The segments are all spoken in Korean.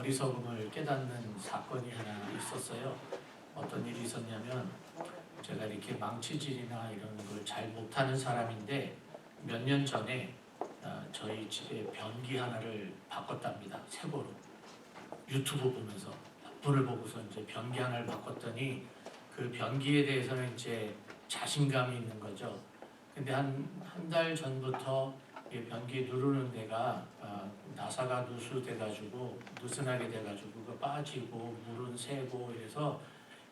어리석음을 깨닫는 사건이 하나 있었어요. 어떤 일이 있었냐면 제가 이렇게 망치질이나 이런 걸 잘 못하는 사람인데 몇 년 전에 저희 집에 변기 하나를 바꿨답니다. 새 거로. 유튜브 보면서 분을 보고서 이제 변기 하나를 바꿨더니 그 변기에 대해서는 이제 자신감이 있는 거죠. 근데 한 달 전부터 이 변기 누르는 데가 나사가 누수돼가지고 느슨하게 돼가지고 그거 빠지고 물은 새고 이래서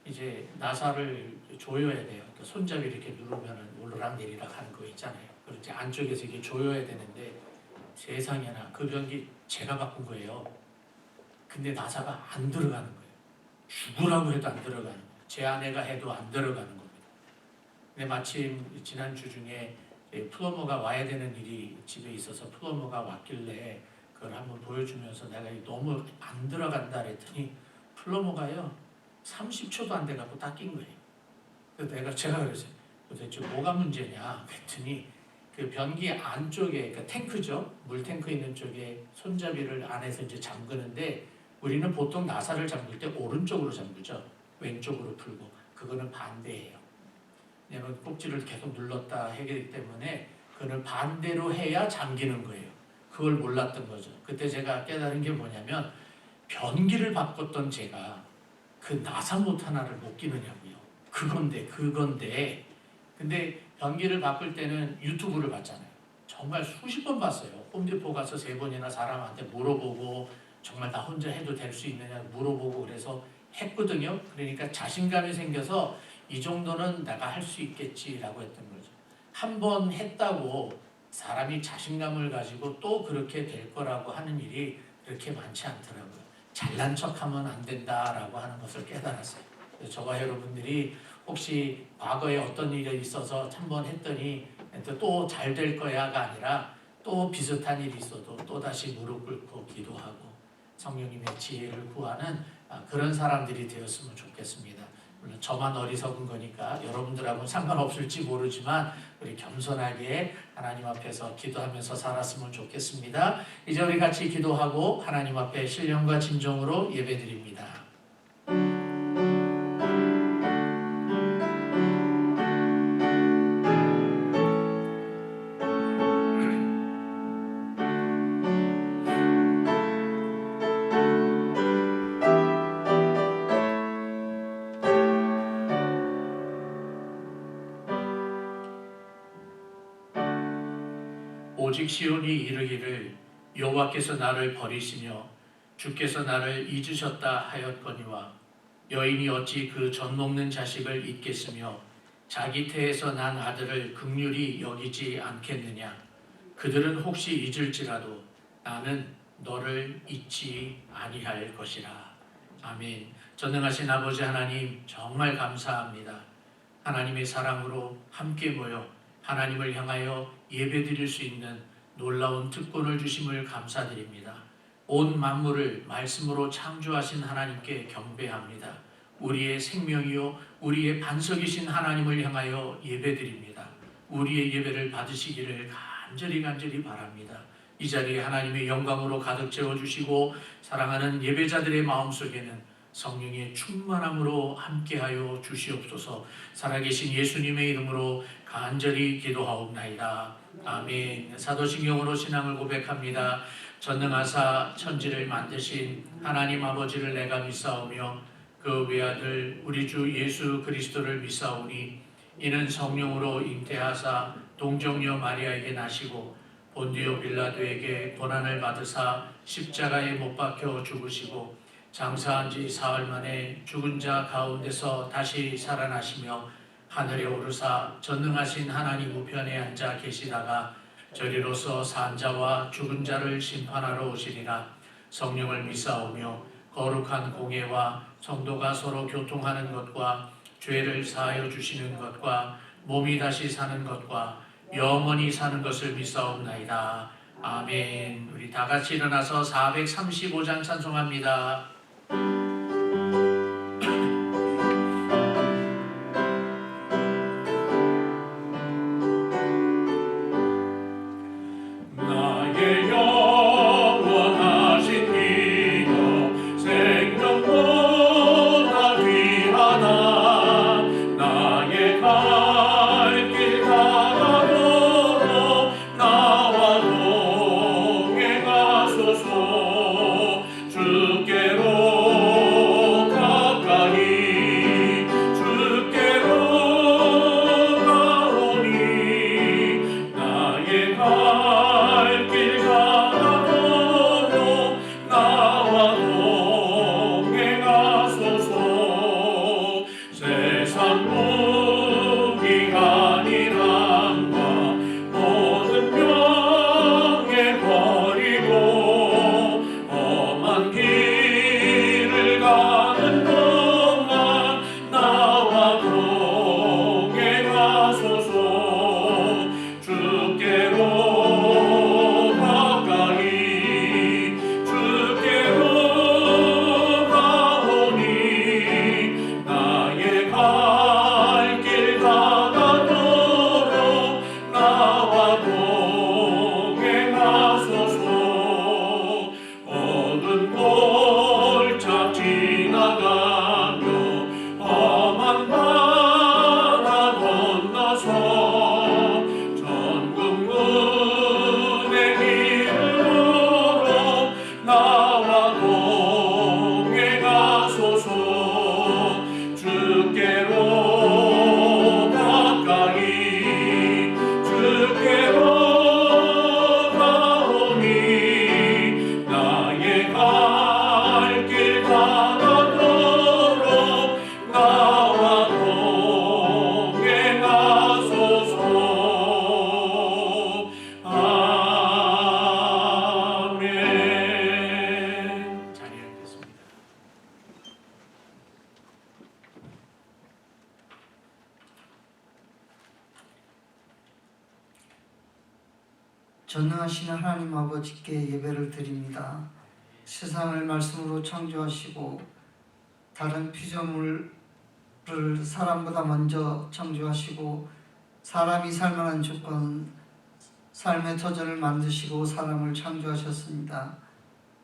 이제 나사를 조여야 돼요. 그러니까 손잡이 이렇게 누르면은 오르락내리락 하는 거 있잖아요. 그리고 이제 안쪽에서 이게 조여야 되는데 세상에나 그 변기 제가 바꾼 거예요. 근데 나사가 안 들어가는 거예요. 죽으라고 해도 안 들어가는 거예요. 제 아내가 해도 안 들어가는 겁니다. 근데 마침 지난주 중에 플러머가 와야 되는 일이 집에 있어서 플러머가 왔길래 그걸 한번 보여주면서 내가 너무 안 들어간다 그랬더니 플러머가요 30초도 안 돼갖고 딱 낀 거예요. 그래서 제가 그랬어요. 도대체 뭐가 문제냐 그랬더니 그 변기 안쪽에 그러니까 탱크죠. 물탱크 있는 쪽에 손잡이를 안에서 이제 잠그는데 우리는 보통 나사를 잠글 때 오른쪽으로 잠그죠. 왼쪽으로 풀고 그거는 반대예요. 왜냐면 꼭지를 계속 눌렀다 하기 때문에 그걸 반대로 해야 잠기는 거예요. 그걸 몰랐던 거죠. 그때 제가 깨달은 게 뭐냐면 변기를 바꿨던 제가 그 나사못 하나를 못 끼느냐고요. 그건데 근데 변기를 바꿀 때는 유튜브를 봤잖아요. 정말 수십 번 봤어요. 홈디포 가서 3번이나 사람한테 물어보고 정말 나 혼자 해도 될 수 있느냐 물어보고 그래서 했거든요. 그러니까 자신감이 생겨서 이 정도는 내가 할 수 있겠지라고 했던 거죠. 한 번 했다고 사람이 자신감을 가지고 또 그렇게 될 거라고 하는 일이 그렇게 많지 않더라고요. 잘난 척하면 안 된다라고 하는 것을 깨달았어요. 저와 여러분들이 혹시 과거에 어떤 일이 있어서 한 번 했더니 또 잘 될 거야가 아니라 또 비슷한 일이 있어도 또다시 무릎 꿇고 기도하고 성령님의 지혜를 구하는 그런 사람들이 되었으면 좋겠습니다. 물론 저만 어리석은 거니까 여러분들하고는 상관없을지 모르지만 우리 겸손하게 하나님 앞에서 기도하면서 살았으면 좋겠습니다. 이제 우리 같이 기도하고 하나님 앞에 신령과 진정으로 예배드립니다. 오직 시온이 이르기를 여호와께서 나를 버리시며 주께서 나를 잊으셨다 하였거니와 여인이 어찌 그 젖 먹는 자식을 잊겠으며 자기 태에서 난 아들을 긍휼히 여기지 않겠느냐. 그들은 혹시 잊을지라도 나는 너를 잊지 아니할 것이라. 아멘. 전능하신 아버지 하나님 정말 감사합니다. 하나님의 사랑으로 함께 모여 하나님을 향하여 예배드릴 수 있는 놀라운 특권을 주심을 감사드립니다. 온 만물을 말씀으로 창조하신 하나님께 경배합니다. 우리의 생명이요 우리의 반석이신 하나님을 향하여 예배드립니다. 우리의 예배를 받으시기를 간절히 바랍니다. 이 자리에 하나님의 영광으로 가득 채워주시고 사랑하는 예배자들의 마음속에는 성령의 충만함으로 함께하여 주시옵소서. 살아계신 예수님의 이름으로 간절히 기도하옵나이다. 아멘. 사도신경으로 신앙을 고백합니다. 전능하사 천지를 만드신 하나님 아버지를 내가 믿사오며 그 외아들 우리 주 예수 그리스도를 믿사오니 이는 성령으로 잉태하사 동정녀 마리아에게 나시고 본디오 빌라도에게 고난을 받으사 십자가에 못 박혀 죽으시고 장사한 지 사흘 만에 죽은 자 가운데서 다시 살아나시며 하늘에 오르사 전능하신 하나님 우편에 앉아 계시다가 저리로서 산 자와 죽은 자를 심판하러 오시리라. 성령을 믿사오며 거룩한 공예와 성도가 서로 교통하는 것과 죄를 사하여 주시는 것과 몸이 다시 사는 것과 영원히 사는 것을 믿사옵나이다. 아멘. 우리 다 같이 일어나서 435장 찬송합니다. 나의 영원하신 이여 전능하신 하나님 아버지께 예배를 드립니다. 세상을 말씀으로 창조하시고 다른 피조물을 사람보다 먼저 창조하시고 사람이 살만한 조건, 삶의 터전을 만드시고 사람을 창조하셨습니다.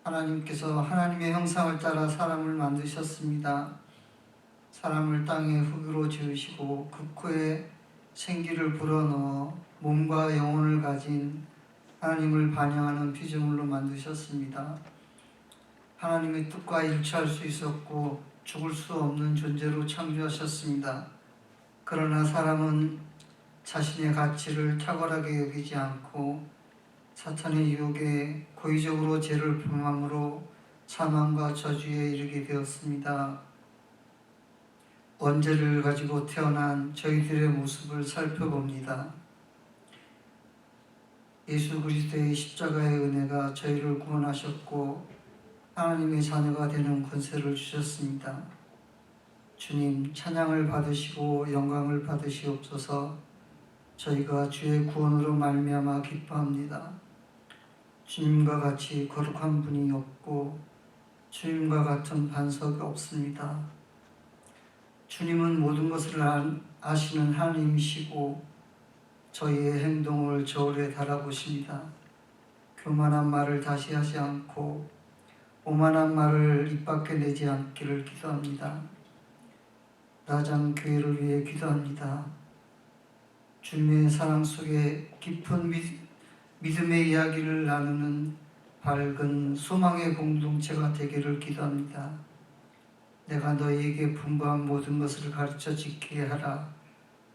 하나님께서 하나님의 형상을 따라 사람을 만드셨습니다. 사람을 땅의 흙으로 지으시고 그 코에 생기를 불어넣어 몸과 영혼을 가진 하나님을 반영하는 피조물로 만드셨습니다. 하나님의 뜻과 일치할 수 있었고 죽을 수 없는 존재로 창조하셨습니다. 그러나 사람은 자신의 가치를 탁월하게 여기지 않고 사탄의 유혹에 고의적으로 죄를 범함으로 사망과 저주에 이르게 되었습니다. 원죄를 가지고 태어난 저희들의 모습을 살펴봅니다. 예수 그리스도의 십자가의 은혜가 저희를 구원하셨고 하나님의 자녀가 되는 권세를 주셨습니다. 주님 찬양을 받으시고 영광을 받으시옵소서. 저희가 주의 구원으로 말미암아 기뻐합니다. 주님과 같이 거룩한 분이 없고 주님과 같은 반석이 없습니다. 주님은 모든 것을 아시는 하나님이시고 저희의 행동을 저울에 달아보십니다. 교만한 말을 다시 하지 않고 오만한 말을 입 밖에 내지 않기를 기도합니다. 라장 교회를 위해 기도합니다. 주님의 사랑 속에 깊은 믿음의 이야기를 나누는 밝은 소망의 공동체가 되기를 기도합니다. 내가 너희에게 분부한 모든 것을 가르쳐 지키게 하라.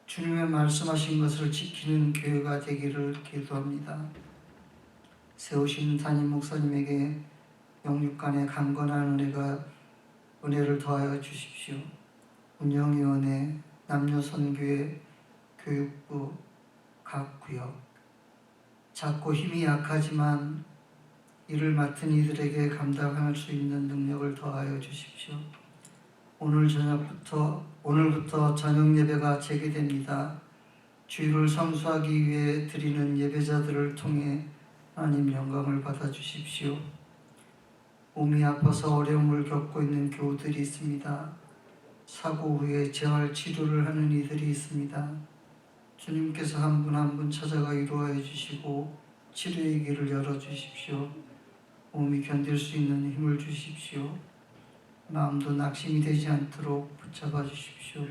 주님의 말씀하신 것을 지키는 교회가 되기를 기도합니다. 세우신 담임 목사님에게 영육간의 강건한 은혜를 더하여 주십시오. 운영위원회, 남녀선교회, 교육부, 각 구역, 작고 힘이 약하지만 이를 맡은 이들에게 감당할 수 있는 능력을 더하여 주십시오. 오늘부터 저녁 예배가 재개됩니다. 주일을 성수하기 위해 드리는 예배자들을 통해 하나님 영광을 받아 주십시오. 몸이 아파서 어려움을 겪고 있는 교우들이 있습니다. 사고 후에 재활 치료를 하는 이들이 있습니다. 주님께서 한 분 한 분 찾아가 위로하여 주시고 치료의 길을 열어주십시오. 몸이 견딜 수 있는 힘을 주십시오. 마음도 낙심이 되지 않도록 붙잡아 주십시오.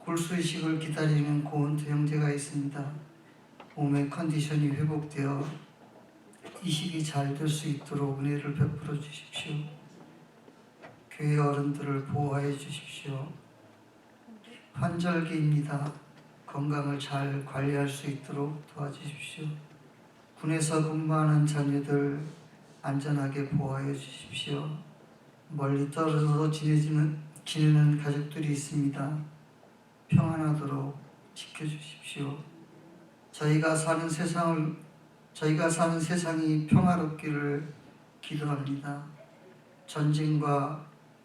골수이식을 기다리는 고은태 형제가 있습니다. 몸의 컨디션이 회복되어 이식이 잘 될 수 있도록 은혜를 베풀어 주십시오. 교회 어른들을 보호하여 주십시오. 환절기입니다. 건강을 잘 관리할 수 있도록 도와주십시오. 군에서 근무하는 자녀들 안전하게 보호하여 주십시오. 멀리 떨어져서 지내는 가족들이 있습니다. 평안하도록 지켜주십시오. 저희가 사는 세상이 평화롭기를 기도합니다. 전쟁과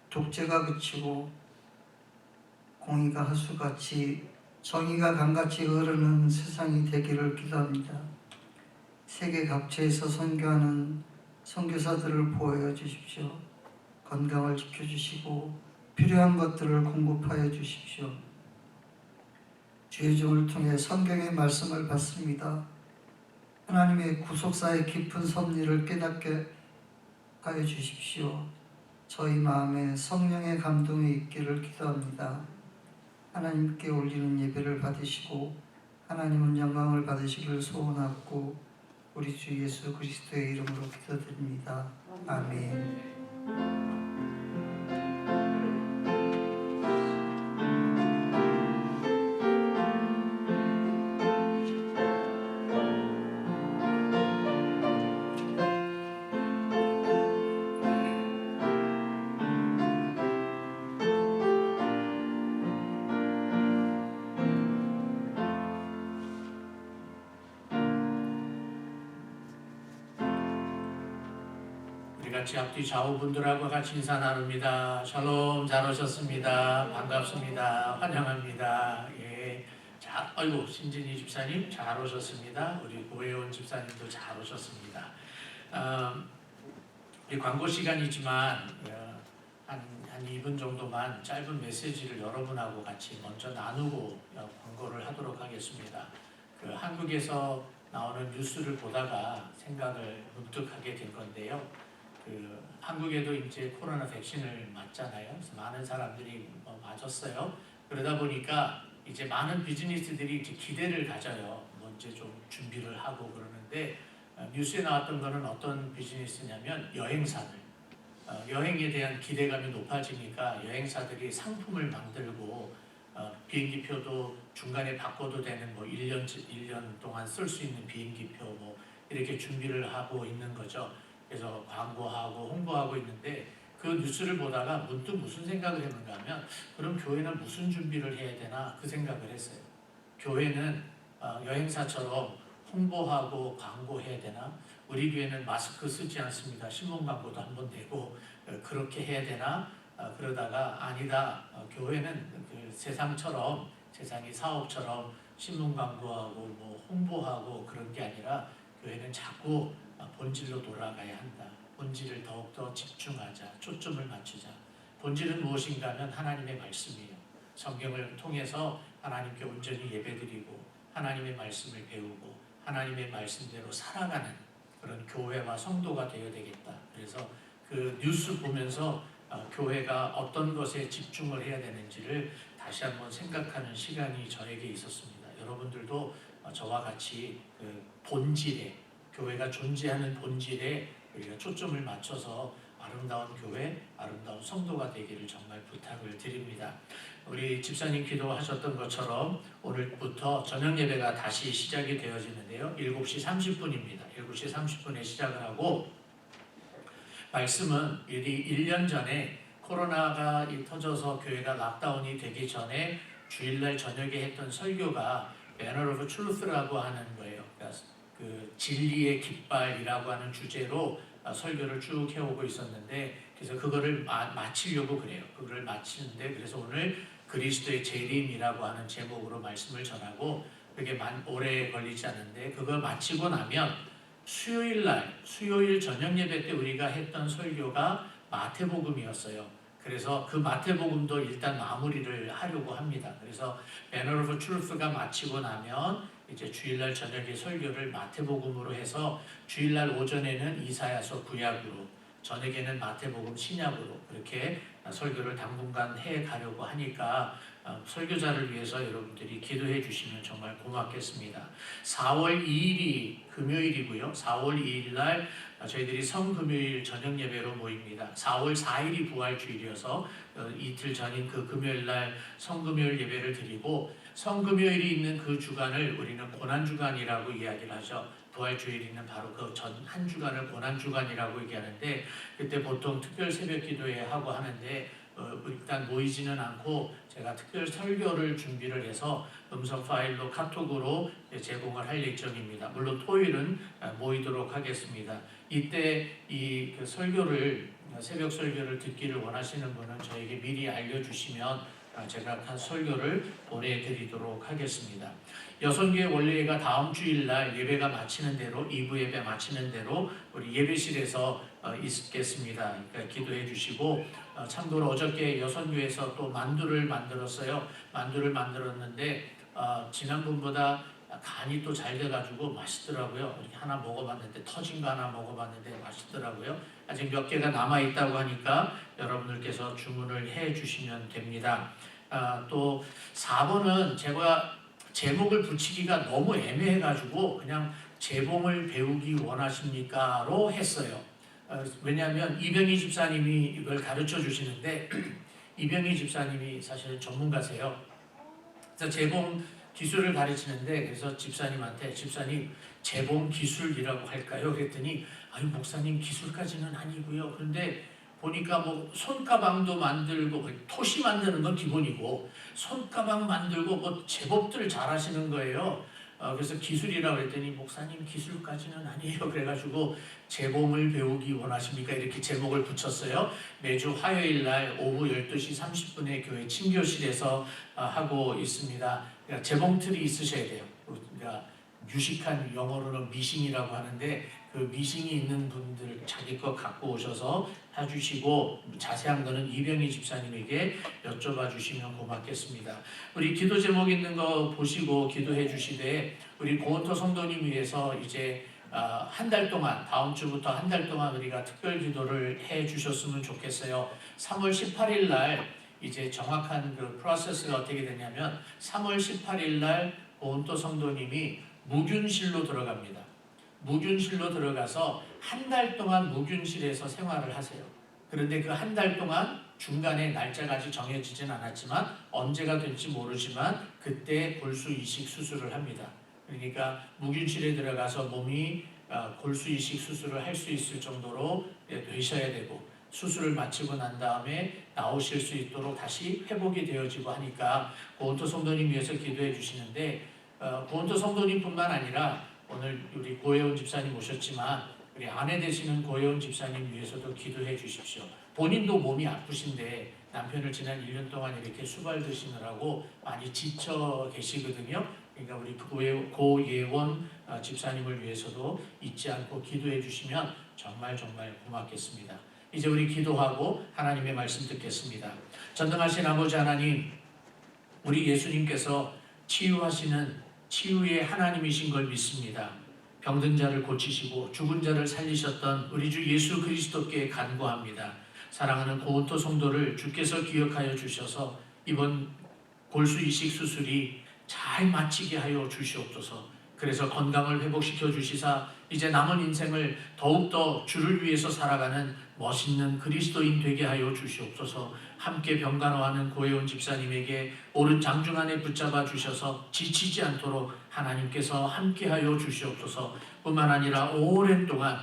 독재가 그치고 공의가 하수같이 정의가 강같이 흐르는 세상이 되기를 기도합니다. 세계 각지에서 선교하는 선교사들을 보호하여 주십시오. 건강을 지켜주시고 필요한 것들을 공급하여 주십시오. 주의 종을 통해 성경의 말씀을 받습니다. 하나님의 구속사의 깊은 섭리를 깨닫게 하여 주십시오. 저희 마음에 성령의 감동이 있기를 기도합니다. 하나님께 올리는 예배를 받으시고 하나님은 영광을 받으시기를 소원하고 우리 주 예수 그리스도의 이름으로 기도드립니다. 아멘. 같이 앞뒤 좌우분들하고 같이 인사 나눕니다. 샬롬, 잘 오셨습니다. 반갑습니다. 환영합니다. 예, 자, 아이고 신진희 집사님 잘 오셨습니다. 우리 고혜원 집사님도 잘 오셨습니다. 이 광고 시간이지만 한 2분 정도만 짧은 메시지를 여러분하고 같이 먼저 나누고 광고를 하도록 하겠습니다. 그 한국에서 나오는 뉴스를 보다가 생각을 문득 하게 된 건데요. 그 한국에도 이제 코로나 백신을 맞잖아요. 그래서 많은 사람들이 맞았어요. 그러다 보니까 이제 많은 비즈니스들이 이제 기대를 가져요. 먼저 좀 준비를 하고 그러는데 뉴스에 나왔던 거는 어떤 비즈니스냐면 여행사들. 여행에 대한 기대감이 높아지니까 여행사들이 상품을 만들고 비행기표도 중간에 바꿔도 되는 1년 동안 쓸 수 있는 비행기표 이렇게 준비를 하고 있는 거죠. 그래서 광고하고 홍보하고 있는데 그 뉴스를 보다가 문득 무슨 생각을 했는가 하면 그럼 교회는 무슨 준비를 해야 되나 그 생각을 했어요. 교회는 여행사처럼 홍보하고 광고해야 되나? 우리 교회는 마스크 쓰지 않습니다. 신문 광고도 한번 내고 그렇게 해야 되나? 그러다가 아니다. 교회는 그 세상처럼 세상이 사업처럼 신문 광고하고 홍보하고 그런 게 아니라 교회는 자꾸 본질로 돌아가야 한다. 본질을 더욱더 집중하자. 초점을 맞추자. 본질은 무엇인가 하면 하나님의 말씀이에요. 성경을 통해서 하나님께 온전히 예배드리고 하나님의 말씀을 배우고 하나님의 말씀대로 살아가는 그런 교회와 성도가 되어야 되겠다. 그래서 그 뉴스 보면서 교회가 어떤 것에 집중을 해야 되는지를 다시 한번 생각하는 시간이 저에게 있었습니다. 여러분들도 저와 같이 그 본질에 교회가 존재하는 본질에 우리가 초점을 맞춰서 아름다운 교회, 아름다운 성도가 되기를 정말 부탁을 드립니다. 우리 집사님 기도하셨던 것처럼 오늘부터 저녁 예배가 다시 시작이 되어지는데요. 7시 30분입니다. 7시 30분에 시작을 하고 말씀은 1년 전에 코로나가 터져서 교회가 락다운이 되기 전에 주일날 저녁에 했던 설교가 Banner of Truth라고 하는 거예요. 그러니까 그 진리의 깃발이라고 하는 주제로 설교를 쭉 해오고 있었는데 그래서 그거를 마치려고 그래요. 그거를 마치는데 그래서 오늘 그리스도의 재림이라고 하는 제목으로 말씀을 전하고 그게 오래 걸리지 않는데 그걸 마치고 나면 수요일 저녁 예배 때 우리가 했던 설교가 마태복음이었어요. 그래서 그 마태복음도 일단 마무리를 하려고 합니다. 그래서 Banner of Truth가 마치고 나면 이제 주일날 저녁에 설교를 마태복음으로 해서 주일날 오전에는 이사야서 구약으로 저녁에는 마태복음 신약으로 그렇게 설교를 당분간 해 가려고 하니까 설교자를 위해서 여러분들이 기도해 주시면 정말 고맙겠습니다. 4월 2일이 금요일이고요. 4월 2일 날 저희들이 성금요일 저녁 예배로 모입니다. 4월 4일이 부활주일이어서 이틀 전인 그 금요일 날 성금요일 예배를 드리고 성금요일이 있는 그 주간을 우리는 고난주간이라고 이야기를 하죠. 부활주일이 있는 바로 그 전 한 주간을 고난주간이라고 얘기하는데 그때 보통 특별 새벽 기도회 하고 하는데 일단 모이지는 않고 제가 특별 설교를 준비를 해서 음성 파일로 카톡으로 제공을 할 예정입니다. 물론 토요일은 모이도록 하겠습니다. 이때 이 설교를 새벽 설교를 듣기를 원하시는 분은 저에게 미리 알려주시면 제가 한 설교를 보내드리도록 하겠습니다. 여성교회 원래가 다음 주일날 예배가 마치는 대로 2부 예배 마치는 대로 우리 예배실에서 있겠습니다. 그러니까 기도해 주시고 참고로 어저께 여성교회에서 또 만두를 만들었어요. 만두를 만들었는데 지난번보다 간이 또 잘 돼가지고 맛있더라고요. 이렇게 하나 먹어봤는데 터진 거 하나 먹어봤는데 맛있더라고요. 아직 몇 개가 남아있다고 하니까 여러분들께서 주문을 해 주시면 됩니다. 또 4번은 제가 제목을 붙이기가 너무 애매해가지고 그냥 재봉을 배우기 원하십니까?로 했어요. 왜냐하면 이병희 집사님이 이걸 가르쳐 주시는데 이병희 집사님이 사실 전문가세요. 그래서 재봉 기술을 가르치는데 그래서 집사님한테 집사님 재봉 기술이라고 할까요? 그랬더니 아유 목사님 기술까지는 아니고요. 그런데 보니까 손가방도 만들고 토시 만드는 건 기본이고 손가방 만들고 제법들 잘하시는 거예요. 그래서 기술이라고 그랬더니 목사님 기술까지는 아니에요. 그래가지고 재봉을 배우기 원하십니까? 이렇게 제목을 붙였어요. 매주 화요일 날 오후 12시 30분에 교회 친교실에서 하고 있습니다. 그러니까 재봉틀이 있으셔야 돼요. 그러니까 유식한 영어로는 미싱이라고 하는데 그 미싱이 있는 분들 자기 거 갖고 오셔서 해주시고 자세한 거는 이병희 집사님에게 여쭤봐 주시면 고맙겠습니다. 우리 기도 제목 있는 거 보시고 기도해 주시되 우리 고은토 성도님 위해서 이제 한 달 동안 다음 주부터 한 달 동안 우리가 특별 기도를 해 주셨으면 좋겠어요. 3월 18일 날 이제 정확한 그 프로세스가 어떻게 되냐면 3월 18일 날 고은토 성도님이 무균실로 들어갑니다. 무균실로 들어가서 한 달 동안 무균실에서 생활을 하세요. 그런데 그 한 달 동안 중간에 날짜가 아직 정해지진 않았지만 언제가 될지 모르지만 그때 골수 이식 수술을 합니다. 그러니까 무균실에 들어가서 몸이 골수 이식 수술을 할 수 있을 정도로 되셔야 되고 수술을 마치고 난 다음에 나오실 수 있도록 다시 회복이 되어지고 하니까 고은토 성도님 위해서 기도해 주시는데 고은토 성도님뿐만 아니라 오늘 우리 고혜원 집사님 오셨지만 우리 아내 되시는 고혜원 집사님 위해서도 기도해 주십시오. 본인도 몸이 아프신데 남편을 지난 1년 동안 이렇게 수발드시느라고 많이 지쳐 계시거든요. 그러니까 우리 고예원 집사님을 위해서도 잊지 않고 기도해 주시면 정말 고맙겠습니다. 이제 우리 기도하고 하나님의 말씀 듣겠습니다. 전능하신 아버지 하나님, 우리 예수님께서 치유하시는 치유의 하나님이신 걸 믿습니다. 병든 자를 고치시고 죽은 자를 살리셨던 우리 주 예수 그리스도께 간구합니다. 사랑하는 고은토 성도를 주께서 기억하여 주셔서 이번 골수 이식 수술이 잘 마치게 하여 주시옵소서. 그래서 건강을 회복시켜 주시사 이제 남은 인생을 더욱더 주를 위해서 살아가는 멋있는 그리스도인 되게 하여 주시옵소서. 함께 병간호하는 고혜원 집사님에게 오른 장중 안에 붙잡아 주셔서 지치지 않도록 하나님께서 함께 하여 주시옵소서. 뿐만 아니라 오랜 동안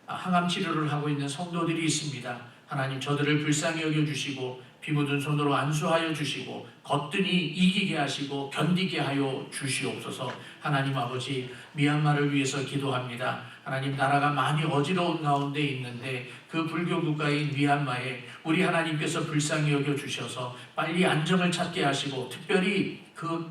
항암 치료를 하고 있는 성도들이 있습니다. 하나님 저들을 불쌍히 여겨주시고 피 묻은 손으로 안수하여 주시고 거뜬히 이기게 하시고 견디게 하여 주시옵소서. 하나님 아버지, 미얀마를 위해서 기도합니다. 하나님 나라가 많이 어지러운 가운데 있는데 그 불교 국가인 미얀마에 우리 하나님께서 불쌍히 여겨주셔서 빨리 안정을 찾게 하시고 특별히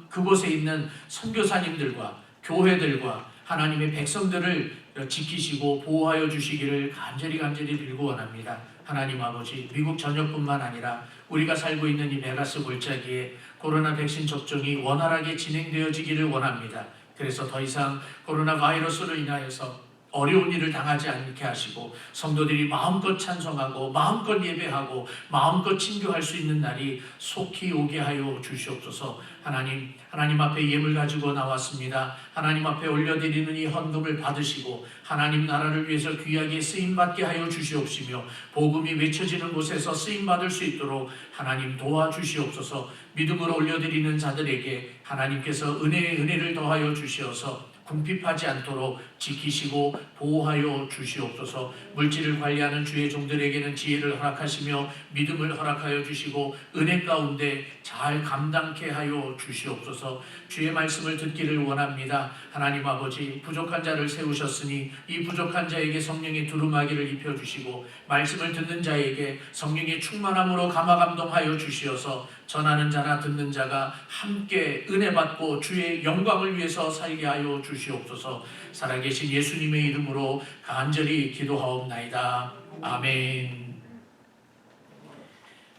그곳에 있는 선교사님들과 교회들과 하나님의 백성들을 지키시고 보호하여 주시기를 간절히 빌고 원합니다. 하나님 아버지, 미국 전역뿐만 아니라 우리가 살고 있는 이 메가스 골짜기에 코로나 백신 접종이 원활하게 진행되어지기를 원합니다. 그래서 더 이상 코로나 바이러스로 인하여서 어려운 일을 당하지 않게 하시고 성도들이 마음껏 찬송하고 마음껏 예배하고 마음껏 친교할 수 있는 날이 속히 오게 하여 주시옵소서. 하나님 앞에 예물 가지고 나왔습니다. 하나님 앞에 올려드리는 이 헌금을 받으시고 하나님 나라를 위해서 귀하게 쓰임받게 하여 주시옵시며 복음이 외쳐지는 곳에서 쓰임받을 수 있도록 하나님 도와주시옵소서. 믿음으로 올려드리는 자들에게 하나님께서 은혜를 더하여 주시어서 궁핍하지 않도록 지키시고 보호하여 주시옵소서. 물질을 관리하는 주의 종들에게는 지혜를 허락하시며 믿음을 허락하여 주시고 은혜 가운데 잘 감당케 하여 주시옵소서. 주의 말씀을 듣기를 원합니다. 하나님 아버지, 부족한 자를 세우셨으니 이 부족한 자에게 성령의 두루마기를 입혀주시고 말씀을 듣는 자에게 성령의 충만함으로 감화감동하여 주시어서 전하는 자나 듣는 자가 함께 은혜 받고 주의 영광을 위해서 살게 하여 주시옵소서. 살아계신 예수님의 이름으로 간절히 기도하옵나이다. 아멘.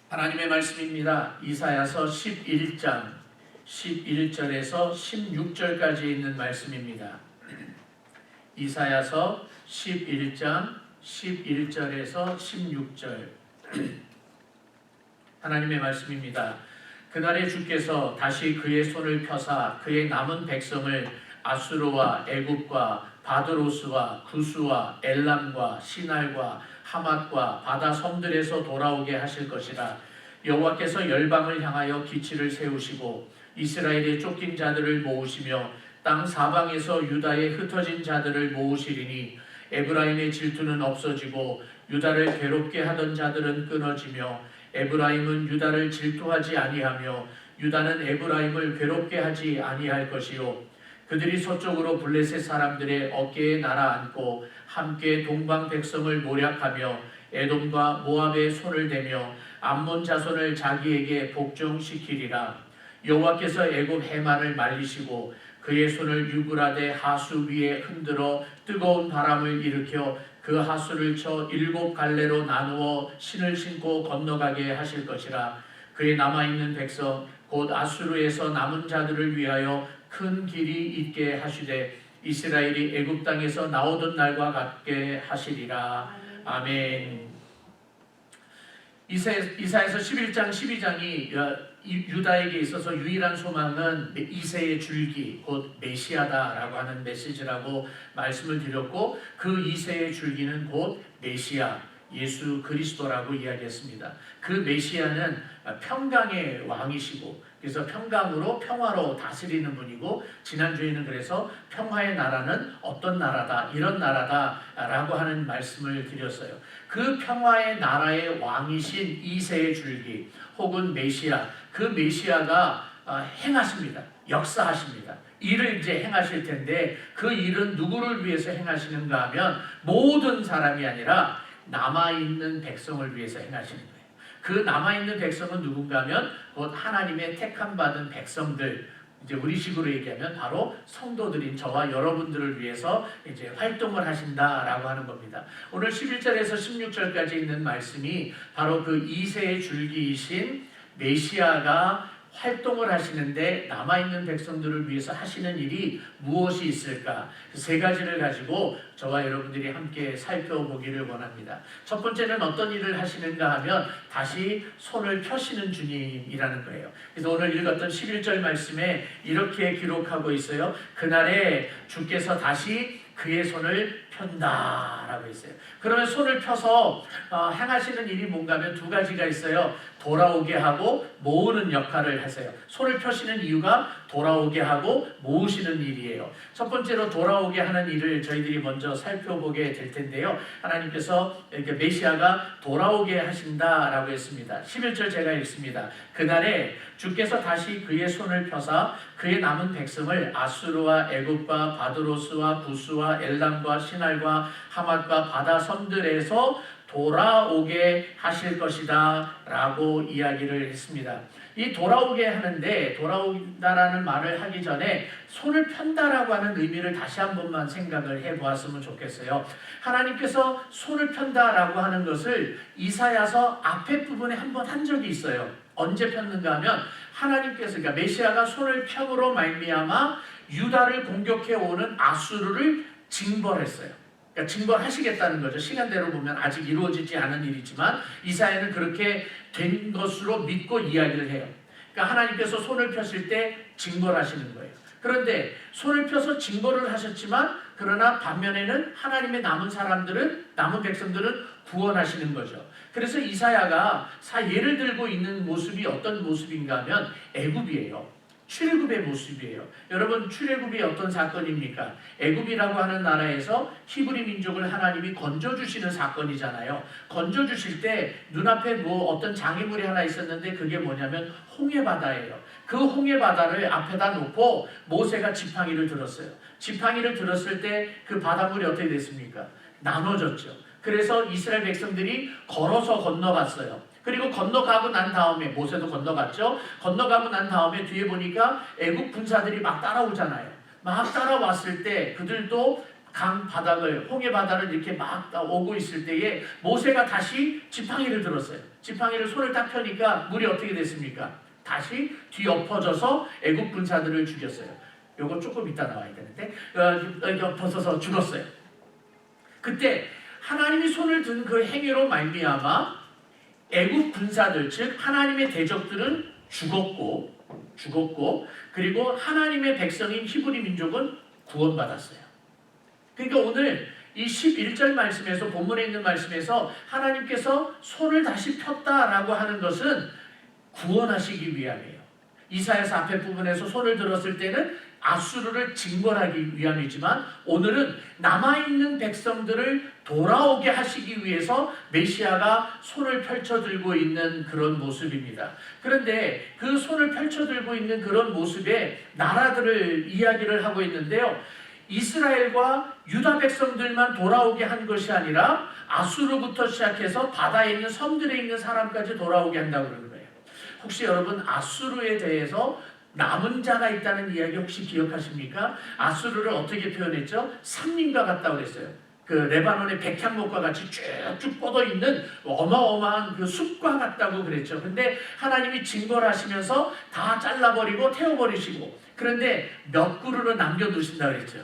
하나님의 말씀입니다. 이사야서 11장 11절에서 16절까지 있는 말씀입니다. 이사야서 11장 11절에서 16절 하나님의 말씀입니다. 그날에 주께서 다시 그의 손을 펴사 그의 남은 백성을 아수르와 애굽과 바드로스와 구스와 엘람과 시날과 하맛과 바다 섬들에서 돌아오게 하실 것이라. 여호와께서 열방을 향하여 기치를 세우시고 이스라엘의 쫓긴 자들을 모으시며 땅 사방에서 유다의 흩어진 자들을 모으시리니 에브라임의 질투는 없어지고 유다를 괴롭게 하던 자들은 끊어지며 에브라임은 유다를 질투하지 아니하며 유다는 에브라임을 괴롭게 하지 아니할 것이요 그들이 서쪽으로 블레셋 사람들의 어깨에 날아앉고 함께 동방 백성을 모략하며 에돔과 모압의 손을 대며 암몬 자손을 자기에게 복종시키리라. 여호와께서 애굽 해만을 말리시고 그의 손을 유브라데 하수 위에 흔들어 뜨거운 바람을 일으켜 그 하수를 쳐 7 갈래로 나누어 신을 신고 건너가게 하실 것이라. 그의 남아있는 백성 곧 아수르에서 남은 자들을 위하여 큰 길이 있게 하시되 이스라엘이 애굽 땅에서 나오던 날과 같게 하시리라. 아멘. 이사야서 11장 12장이 유다에게 있어서 유일한 소망은 이새의 줄기 곧 메시아다라고 하는 메시지라고 말씀을 드렸고, 그 이새의 줄기는 곧 메시아 예수 그리스도라고 이야기했습니다. 그 메시아는 평강의 왕이시고, 그래서 평강으로 평화로 다스리는 분이고, 지난주에는 그래서 평화의 나라는 어떤 나라다, 이런 나라다라고 하는 말씀을 드렸어요. 그 평화의 나라의 왕이신 이새의 줄기 혹은 메시아, 그 메시아가 행하십니다. 역사하십니다. 일을 이제 행하실 텐데, 그 일은 누구를 위해서 행하시는가 하면 모든 사람이 아니라 남아있는 백성을 위해서 행하시는 거예요. 그 남아있는 백성은 누군가 하면 곧 하나님의 택함 받은 백성들, 이제 우리식으로 얘기하면 바로 성도들인 저와 여러분들을 위해서 이제 활동을 하신다라고 하는 겁니다. 오늘 11절에서 16절까지 있는 말씀이 바로 그 이새의 줄기이신 메시아가 활동을 하시는데 남아있는 백성들을 위해서 하시는 일이 무엇이 있을까? 3가지를 가지고 저와 여러분들이 함께 살펴보기를 원합니다. 첫 번째는 어떤 일을 하시는가 하면 다시 손을 펴시는 주님이라는 거예요. 그래서 오늘 읽었던 11절 말씀에 이렇게 기록하고 있어요. 그날에 주께서 다시 그의 손을 편다라고 했어요. 그러면 손을 펴서 행하시는 일이 뭔가 하면 2가지가 있어요. 돌아오게 하고 모으는 역할을 하세요. 손을 펴시는 이유가 돌아오게 하고 모으시는 일이에요. 첫 번째로 돌아오게 하는 일을 저희들이 먼저 살펴보게 될 텐데요. 하나님께서 이렇게 메시아가 돌아오게 하신다라고 했습니다. 11절 제가 읽습니다. 그날에 주께서 다시 그의 손을 펴사 그의 남은 백성을 아수르와 애굽과 바드로스와 부스와 엘람과 시날과 하맛과 바다 섬들에서 돌아오게 하실 것이다 라고 이야기를 했습니다. 이 돌아오게 하는데, 돌아온다라는 말을 하기 전에 손을 편다라고 하는 의미를 다시 한 번만 생각을 해보았으면 좋겠어요. 하나님께서 손을 편다라고 하는 것을 이사야서 앞에 부분에 한 번 한 적이 있어요. 언제 폈는가 하면 하나님께서, 그러니까 메시아가 손을 펴므로 말미암아 유다를 공격해 오는 아수르를 징벌했어요. 그러니까 징벌하시겠다는 거죠. 시간대로 보면 아직 이루어지지 않은 일이지만 이사야는 그렇게 된 것으로 믿고 이야기를 해요. 그러니까 하나님께서 손을 폈을 때 징벌하시는 거예요. 그런데 손을 펴서 징벌을 하셨지만, 그러나 반면에는 하나님의 남은 사람들은, 남은 백성들은 구원하시는 거죠. 그래서 이사야가 예를 들고 있는 모습이 어떤 모습인가 하면 애굽이에요. 출애굽의 모습이에요. 여러분, 출애굽이 어떤 사건입니까? 애굽이라고 하는 나라에서 히브리 민족을 하나님이 건져주시는 사건이잖아요. 건져주실 때 눈앞에 어떤 장애물이 하나 있었는데 그게 뭐냐면 홍해바다예요. 그 홍해바다를 앞에다 놓고 모세가 지팡이를 들었어요. 지팡이를 들었을 때 그 바닷물이 어떻게 됐습니까? 나눠졌죠. 그래서 이스라엘 백성들이 걸어서 건너갔어요. 그리고 건너가고 난 다음에, 모세도 건너갔죠. 건너가고 난 다음에 뒤에 보니까 애국 군사들이 막 따라오잖아요. 막 따라왔을 때 그들도 강 바닥을, 홍해 바다를 이렇게 막 오고 있을 때에 모세가 다시 지팡이를 들었어요. 지팡이를 손을 딱 펴니까 물이 어떻게 됐습니까? 다시 뒤엎어져서 애국 군사들을 죽였어요. 요거 조금 이따 나와야 되는데 엎어져서 죽었어요. 그때 하나님이 손을 든 그 행위로 말미암아 애국 군사들, 즉 하나님의 대적들은 죽었고 그리고 하나님의 백성인 히브리 민족은 구원받았어요. 그러니까 오늘 이 11절 말씀에서, 본문에 있는 말씀에서 하나님께서 손을 다시 폈다라고 하는 것은 구원하시기 위함이에요. 이사야서 앞에 부분에서 손을 들었을 때는 아수르를 징벌하기 위함이지만 오늘은 남아있는 백성들을 돌아오게 하시기 위해서 메시아가 손을 펼쳐들고 있는 그런 모습입니다. 그런데 그 손을 펼쳐들고 있는 그런 모습에 나라들을 이야기를 하고 있는데요. 이스라엘과 유다 백성들만 돌아오게 한 것이 아니라 아수르부터 시작해서 바다에 있는 섬들에 있는 사람까지 돌아오게 한다고 그러는 거예요. 혹시 여러분 아수르에 대해서 남은 자가 있다는 이야기 혹시 기억하십니까? 아수르를 어떻게 표현했죠? 산림과 같다고 그랬어요. 그 레바논의 백향목과 같이 쭉쭉 뻗어 있는 어마어마한 그 숲과 같다고 그랬죠. 근데 하나님이 징벌하시면서 다 잘라버리고 태워버리시고, 그런데 몇 그루를 남겨두신다 그랬죠.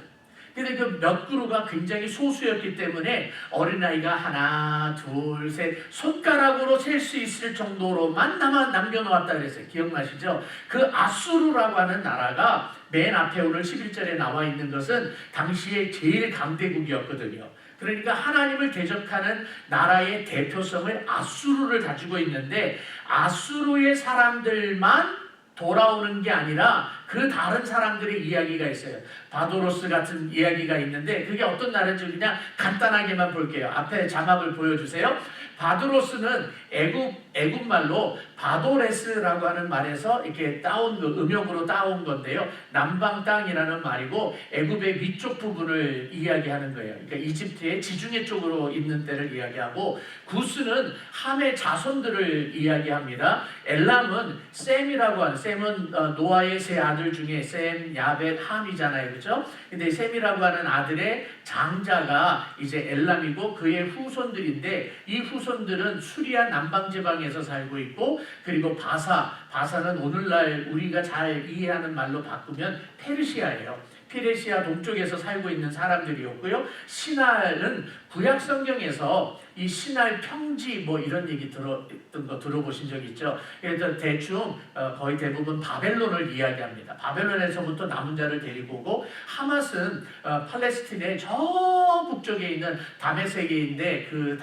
근데 그 몇 그루가 굉장히 소수였기 때문에 어린아이가 하나, 둘, 셋 손가락으로 셀 수 있을 정도로만 남겨놓았다 그랬어요. 기억나시죠? 그 아수르라고 하는 나라가 맨 앞에 오늘 11절에 나와 있는 것은 당시에 제일 강대국이었거든요. 그러니까 하나님을 대적하는 나라의 대표성을 아수르를 가지고 있는데, 아수르의 사람들만 돌아오는 게 아니라 그 다른 사람들의 이야기가 있어요. 바도로스 같은 이야기가 있는데 그게 어떤 나라인지 그냥 간단하게만 볼게요. 앞에 자막을 보여주세요. 바도로스는 애굽 말로 바도레스라고 하는 말에서 이렇게 따온 음역으로 따온 건데요. 남방 땅이라는 말이고 애굽의 위쪽 부분을 이야기하는 거예요. 그러니까 이집트의 지중해 쪽으로 있는 때를 이야기하고, 구스는 함의 자손들을 이야기합니다. 엘람은 셈이라고 하는, 셈은 노아의 세 아들 중에 셈, 야벳, 함이잖아요. 그렇죠? 근데 셈이라고 하는 아들의 장자가 이제 엘람이고 그의 후손들인데, 이 후손들은 수리아 남방 지방에서 살고 있고, 그리고 바사는 오늘날 우리가 잘 이해하는 말로 바꾸면 페르시아예요. 페르시아 동쪽에서 살고 있는 사람들이었고요. 시날은 구약 성경에서 이 시날 평지 뭐 이런 얘기 들었던 거 들어보신 적 있죠? 그래서 대충 거의 대부분 바벨론을 이야기합니다. 바벨론에서부터 남은 자를 데리고 오고, 하맛은 팔레스틴의 저 북쪽에 있는 다메섹인데, 그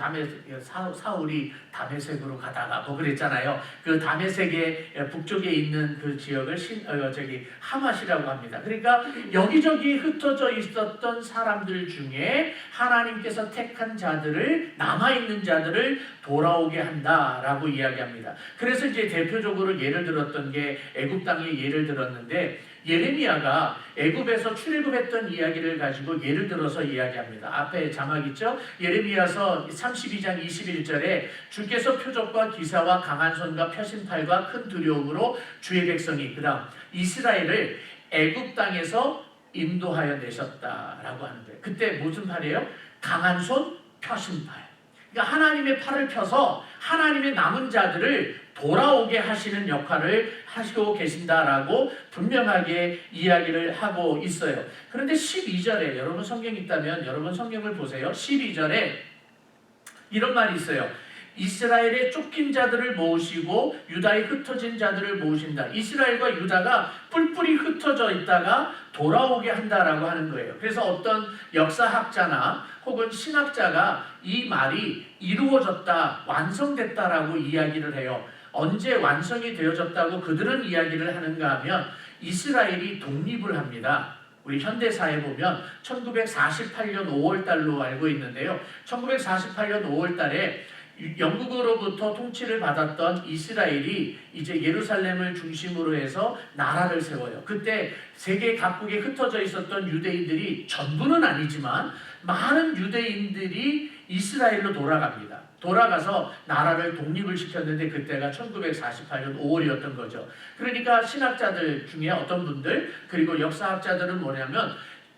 사울이 다메섹으로 가다가 뭐 그랬잖아요. 그 다메섹의 북쪽에 있는 그 지역을 하맛이라고 합니다. 그러니까 여기저기 흩어져 있었던 사람들 중에 하나님께서 택한 자들을, 남아있는 자들을 돌아오게 한다라고 이야기합니다. 그래서 이제 대표적으로 예를 들었던 게 애굽 땅의 예를 들었는데, 예레미야가 애굽에서 출애굽했던 이야기를 가지고 예를 들어서 이야기합니다. 앞에 자막 있죠? 예레미야서 32장 21절에 주께서 표적과 기사와 강한 손과 표심팔과 큰 두려움으로 주의 백성이, 그다음 이스라엘을 애굽 땅에서 인도하여 내셨다라고 하는데, 그때 무슨 팔이에요? 강한 손, 표심팔. 그러니까 하나님의 팔을 펴서 하나님의 남은 자들을 돌아오게 하시는 역할을 하시고 계신다라고 분명하게 이야기를 하고 있어요. 그런데 12절에, 여러분 성경 있다면 여러분 성경을 보세요. 12절에 이런 말이 있어요. 이스라엘의 쫓긴 자들을 모으시고 유다의 흩어진 자들을 모으신다. 이스라엘과 유다가 뿔뿔이 흩어져 있다가 돌아오게 한다라고 하는 거예요. 그래서 어떤 역사학자나 혹은 신학자가 이 말이 이루어졌다, 완성됐다라고 이야기를 해요. 언제 완성이 되어졌다고 그들은 이야기를 하는가 하면, 이스라엘이 독립을 합니다. 우리 현대사에 보면 1948년 5월달로 알고 있는데요. 1948년 5월달에 영국으로부터 통치를 받았던 이스라엘이 이제 예루살렘을 중심으로 해서 나라를 세워요. 그때 세계 각국에 흩어져 있었던 유대인들이, 전부는 아니지만 많은 유대인들이 이스라엘로 돌아갑니다. 돌아가서 나라를 독립을 시켰는데 그때가 1948년 5월이었던 거죠. 그러니까 신학자들 중에 어떤 분들, 그리고 역사학자들은 뭐냐면,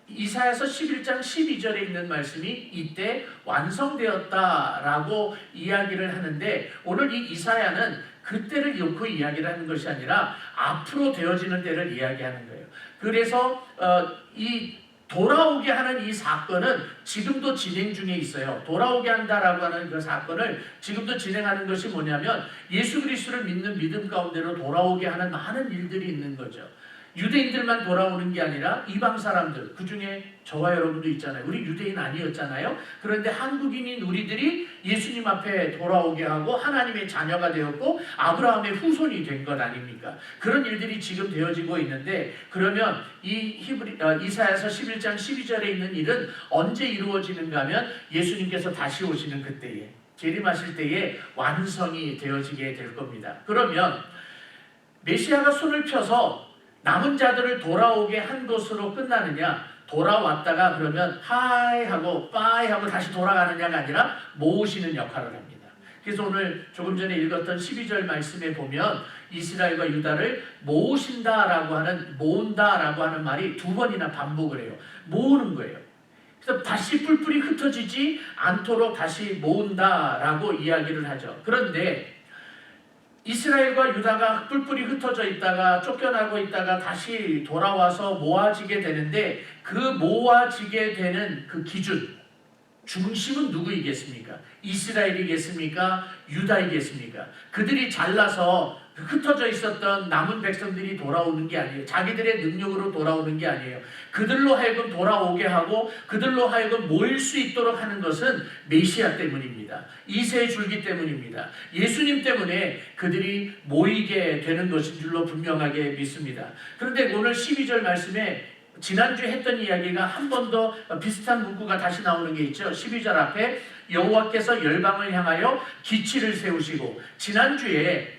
이사야서 11장 12절에 있는 말씀이 이때 완성되었다라고 이야기를 하는데, 오늘 이 이사야는 그때를 놓고 이야기를 하는 것이 아니라 앞으로 되어지는 때를 이야기하는 거예요. 그래서 이 돌아오게 하는 이 사건은 지금도 진행 중에 있어요. 돌아오게 한다라고 하는 그 사건을 지금도 진행하는 것이 뭐냐면, 예수 그리스도를 믿는 믿음 가운데로 돌아오게 하는 많은 일들이 있는 거죠. 유대인들만 돌아오는 게 아니라 이방 사람들, 그 중에 저와 여러분도 있잖아요. 우리 유대인 아니었잖아요. 그런데 한국인인 우리들이 예수님 앞에 돌아오게 하고 하나님의 자녀가 되었고 아브라함의 후손이 된 것 아닙니까? 그런 일들이 지금 되어지고 있는데, 그러면 이 이사야서 11장 12절에 있는 일은 언제 이루어지는가 하면 예수님께서 다시 오시는 그때에, 재림하실 때에 완성이 되어지게 될 겁니다. 그러면 메시아가 손을 펴서 남은 자들을 돌아오게 한 것으로 끝나느냐, 돌아왔다가 그러면 하이 하고 빠이 하고 다시 돌아가느냐가 아니라 모으시는 역할을 합니다. 그래서 오늘 조금 전에 읽었던 12절 말씀에 보면 이스라엘과 유다를 모으신다라고 하는, 모은다라고 하는 말이 두 번이나 반복을 해요. 모으는 거예요. 그래서 다시 뿔뿔이 흩어지지 않도록 다시 모은다라고 이야기를 하죠. 그런데 이스라엘과 유다가 뿔뿔이 흩어져 있다가 쫓겨나고 있다가 다시 돌아와서 모아지게 되는데, 그 모아지게 되는 그 기준, 중심은 누구이겠습니까? 이스라엘이겠습니까? 유다이겠습니까? 그들이 잘나서 흩어져 있었던 남은 백성들이 돌아오는 게 아니에요. 자기들의 능력으로 돌아오는 게 아니에요. 그들로 하여금 돌아오게 하고 그들로 하여금 모일 수 있도록 하는 것은 메시아 때문입니다. 이새의 줄기 때문입니다. 예수님 때문에 그들이 모이게 되는 것인 줄로 분명하게 믿습니다. 그런데 오늘 12절 말씀에 지난주에 했던 이야기가 한 번 더 비슷한 문구가 다시 나오는 게 있죠. 12절 앞에 여호와께서 열방을 향하여 기치를 세우시고, 지난주에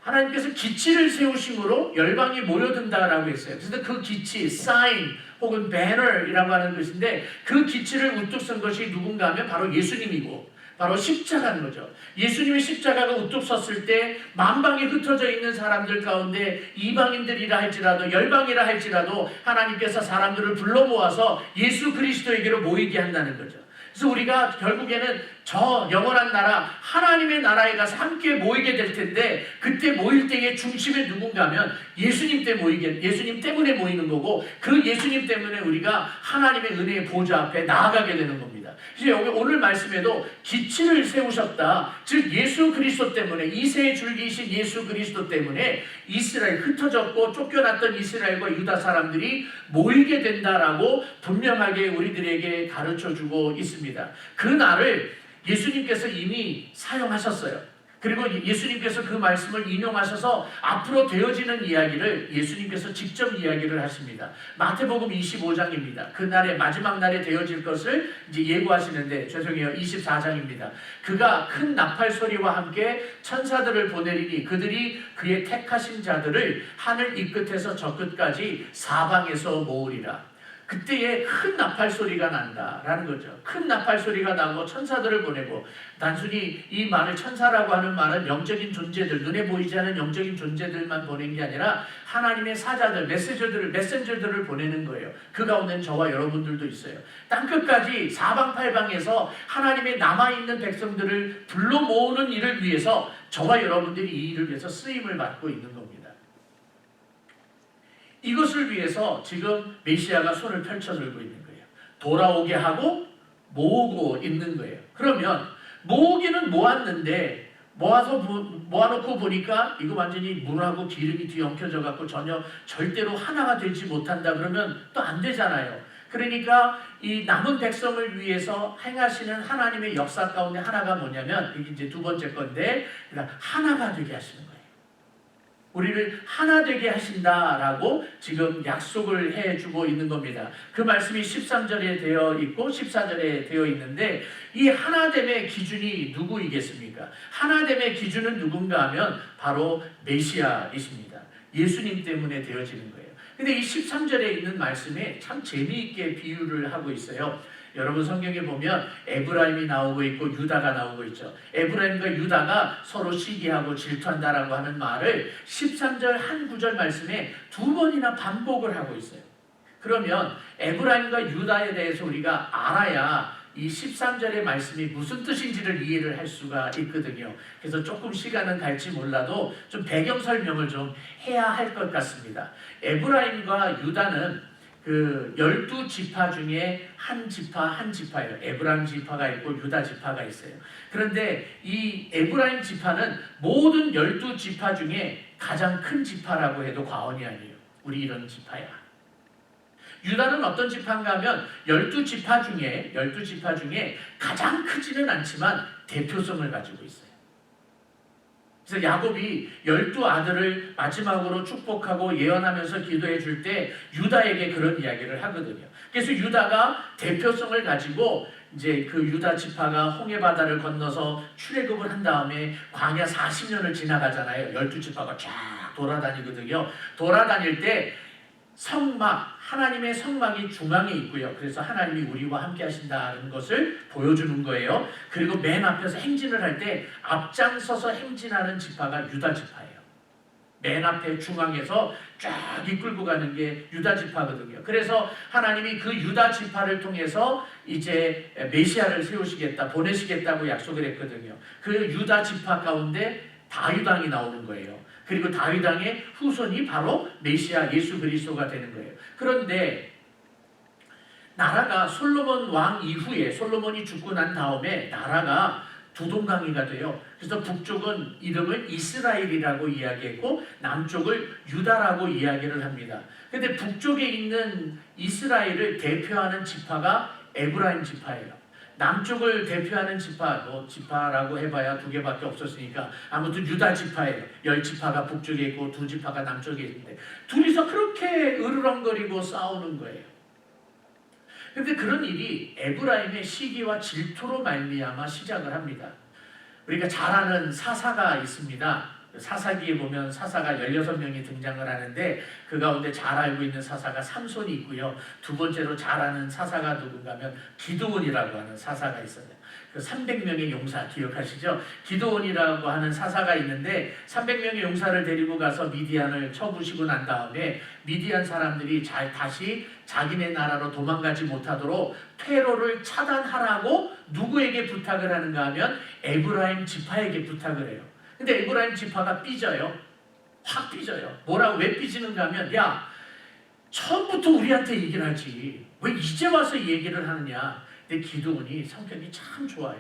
하나님께서 기치를 세우심으로 열방이 모여든다라고 했어요. 그래서 그 기치, sign 혹은 banner이라고 하는 것인데, 그 기치를 우뚝 쓴 것이 누군가 하면 바로 예수님이고 바로 십자가인 거죠. 예수님의 십자가가 우뚝 섰을 때 만방에 흩어져 있는 사람들 가운데 이방인들이라 할지라도 열방이라 할지라도 하나님께서 사람들을 불러 모아서 예수 그리스도에게로 모이게 한다는 거죠. 그래서 우리가 결국에는 저 영원한 나라, 하나님의 나라에 가서 함께 모이게 될 텐데, 그때 모일 때의 중심이 누군가 하면 예수님 때문에 모이는 거고, 그 예수님 때문에 우리가 하나님의 은혜의 보좌 앞에 나아가게 되는 겁니다. 그래서 여기 오늘 말씀에도 기치를 세우셨다. 즉 예수 그리스도 때문에, 이새의 줄기이신 예수 그리스도 때문에 이스라엘, 흩어졌고 쫓겨났던 이스라엘과 유다 사람들이 모이게 된다라고 분명하게 우리들에게 가르쳐주고 있습니다. 그 날을 예수님께서 이미 사용하셨어요. 그리고 예수님께서 그 말씀을 인용하셔서 앞으로 되어지는 이야기를 예수님께서 직접 이야기를 하십니다. 마태복음 25장입니다. 그날의 마지막 날에 되어질 것을 이제 예고하시는데, 죄송해요, 24장입니다. 그가 큰 나팔 소리와 함께 천사들을 보내리니 그들이 그의 택하신 자들을 하늘 이 끝에서 저 끝까지 사방에서 모으리라. 그때에 큰 나팔 소리가 난다라는 거죠. 큰 나팔 소리가 나고 천사들을 보내고, 단순히 이 말을, 천사라고 하는 말은 영적인 존재들, 눈에 보이지 않는 영적인 존재들만 보낸 게 아니라 하나님의 사자들, 메신저들을 보내는 거예요. 그 가운데는 저와 여러분들도 있어요. 땅끝까지 사방팔방에서 하나님의 남아있는 백성들을 불러 모으는 일을 위해서 저와 여러분들이 이 일을 위해서 쓰임을 받고 있는 겁니다. 이것을 위해서 지금 메시아가 손을 펼쳐 들고 있는 거예요. 돌아오게 하고 모으고 있는 거예요. 그러면 모으기는 모았는데, 모아놓고 보니까 이거 완전히 물하고 기름이 뒤엉켜져 갖고 전혀 절대로 하나가 되지 못한다 그러면 또 안 되잖아요. 그러니까 이 남은 백성을 위해서 행하시는 하나님의 역사 가운데 하나가 뭐냐면, 이게 이제 두 번째 건데, 그러니까 하나가 되게 하시는 거예요. 우리를 하나 되게 하신다라고 지금 약속을 해주고 있는 겁니다. 그 말씀이 13절에 되어 있고 14절에 되어 있는데, 이 하나됨의 기준이 누구이겠습니까? 하나됨의 기준은 누군가 하면 바로 메시아이십니다. 예수님 때문에 되어지는 거예요. 근데 이 13절에 있는 말씀에 참 재미있게 비유를 하고 있어요. 여러분 성경에 보면 에브라임이 나오고 있고 유다가 나오고 있죠. 에브라임과 유다가 서로 시기하고 질투한다라고 하는 말을 13절 한 구절 말씀에 두 번이나 반복을 하고 있어요. 그러면 에브라임과 유다에 대해서 우리가 알아야 이 13절의 말씀이 무슨 뜻인지를 이해를 할 수가 있거든요. 그래서 조금 시간은 갈지 몰라도 좀 배경 설명을 좀 해야 할 것 같습니다. 에브라임과 유다는 그 12지파 중에 한 지파예요. 에브라임 지파가 있고 유다 지파가 있어요. 그런데 이 에브라임 지파는 모든 12지파 중에 가장 큰 지파라고 해도 과언이 아니에요. 우리 이런 지파야. 유다는 어떤 지파인가 하면 12지파 중에 가장 크지는 않지만 대표성을 가지고 있어요. 그래서 야곱이 12아들을 마지막으로 축복하고 예언하면서 기도해 줄 때 유다에게 그런 이야기를 하거든요. 그래서 유다가 대표성을 가지고 이제 그 유다 지파가 홍해 바다를 건너서 출애굽을 한 다음에 광야 40년을 지나가잖아요. 12지파가 쫙 돌아다니거든요. 돌아다닐 때 성막, 하나님의 성막이 중앙에 있고요. 그래서 하나님이 우리와 함께 하신다는 것을 보여주는 거예요. 그리고 맨 앞에서 행진을 할 때 앞장서서 행진하는 지파가 유다 지파예요. 맨 앞에 중앙에서 쫙 이끌고 가는 게 유다 지파거든요. 그래서 하나님이 그 유다 지파를 통해서 이제 메시아를 세우시겠다, 보내시겠다고 약속을 했거든요. 그 유다 지파 가운데 다윗 왕이 나오는 거예요. 그리고 다윗 왕의 후손이 바로 메시아 예수 그리스도가 되는 거예요. 그런데 나라가 솔로몬 왕 이후에 솔로몬이 죽고 난 다음에 나라가 두 동강이가 돼요. 그래서 북쪽은 이름을 이스라엘이라고 이야기했고 남쪽을 유다라고 이야기를 합니다. 그런데 북쪽에 있는 이스라엘을 대표하는 지파가 에브라임 지파예요. 남쪽을 대표하는 지파, 지파라고 해봐야 두 개밖에 없었으니까 아무튼 유다 지파예요. 10지파가 북쪽에 있고 2지파가 남쪽에 있는데 둘이서 그렇게 으르렁거리고 싸우는 거예요. 그런데 그런 일이 에브라임의 시기와 질투로 말미암아 시작을 합니다. 우리가 잘 아는 사사가 있습니다. 사사기에 보면 사사가 16명이 등장을 하는데 그 가운데 잘 알고 있는 사사가 삼손이 있고요. 두 번째로 잘 아는 사사가 누군가 하면 기드온이라고 하는 사사가 있어요. 그 300명의 용사 기억하시죠? 기드온이라고 하는 사사가 있는데 300명의 용사를 데리고 가서 미디안을 쳐부시고 난 다음에 미디안 사람들이 다시 자기네 나라로 도망가지 못하도록 퇴로를 차단하라고 누구에게 부탁을 하는가 하면 에브라임 지파에게 부탁을 해요. 근데 에브라임 지파가 삐져요. 확 삐져요. 뭐라고 왜 삐지는가 하면 야 처음부터 우리한테 얘기를 하지 왜 이제 와서 얘기를 하느냐. 근데 기드온이 성격이 참 좋아요.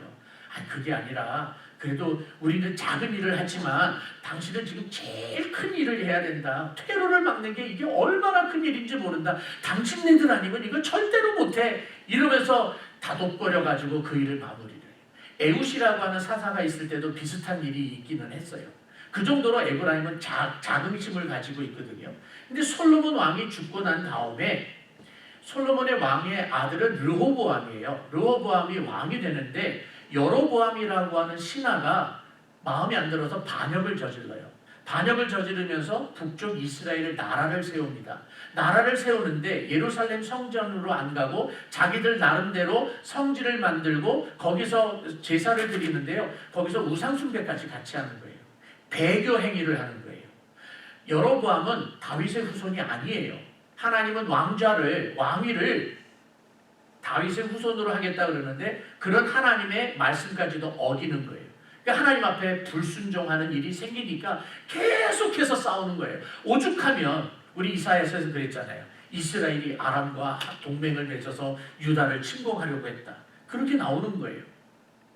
그게 아니라 그래도 우리는 작은 일을 하지만 당신은 지금 제일 큰 일을 해야 된다. 테러를 막는 게 이게 얼마나 큰 일인지 모른다. 당신네들 아니면 이거 절대로 못해. 이러면서 다독거려가지고 그 일을 마무리를 해요. 에웃이라고 하는 사사가 있을 때도 비슷한 일이 있기는 했어요. 그 정도로 에브라임은 자긍심을 가지고 있거든요. 근데 솔로몬 왕이 죽고 난 다음에 솔로몬의 왕의 아들은 르호보암이에요. 르호보암이 왕이 되는데 여로보암이라고 하는 신하가 마음에 안 들어서 반역을 저질러요. 반역을 저지르면서 북쪽 이스라엘을 나라를 세웁니다. 나라를 세우는데 예루살렘 성전으로 안 가고 자기들 나름대로 성지를 만들고 거기서 제사를 드리는데요. 거기서 우상숭배까지 같이 하는 거예요. 배교 행위를 하는 거예요. 여로보암은 다윗의 후손이 아니에요. 하나님은 왕위를 다윗의 후손으로 하겠다 그러는데 그런 하나님의 말씀까지도 어기는 거예요. 그러니까 하나님 앞에 불순종하는 일이 생기니까 계속해서 싸우는 거예요. 오죽하면 우리 이사야서에서 그랬잖아요. 이스라엘이 아람과 동맹을 맺어서 유다를 침공하려고 했다. 그렇게 나오는 거예요.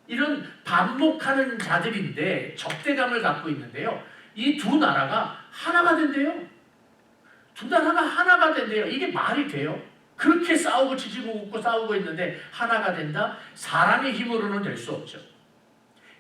이런 반목하는 자들인데 적대감을 갖고 있는데요. 이 두 나라가 하나가 된대요. 두 나라가 하나가 된대요. 이게 말이 돼요? 그렇게 싸우고 지지고 웃고 싸우고 있는데 하나가 된다? 사람의 힘으로는 될 수 없죠.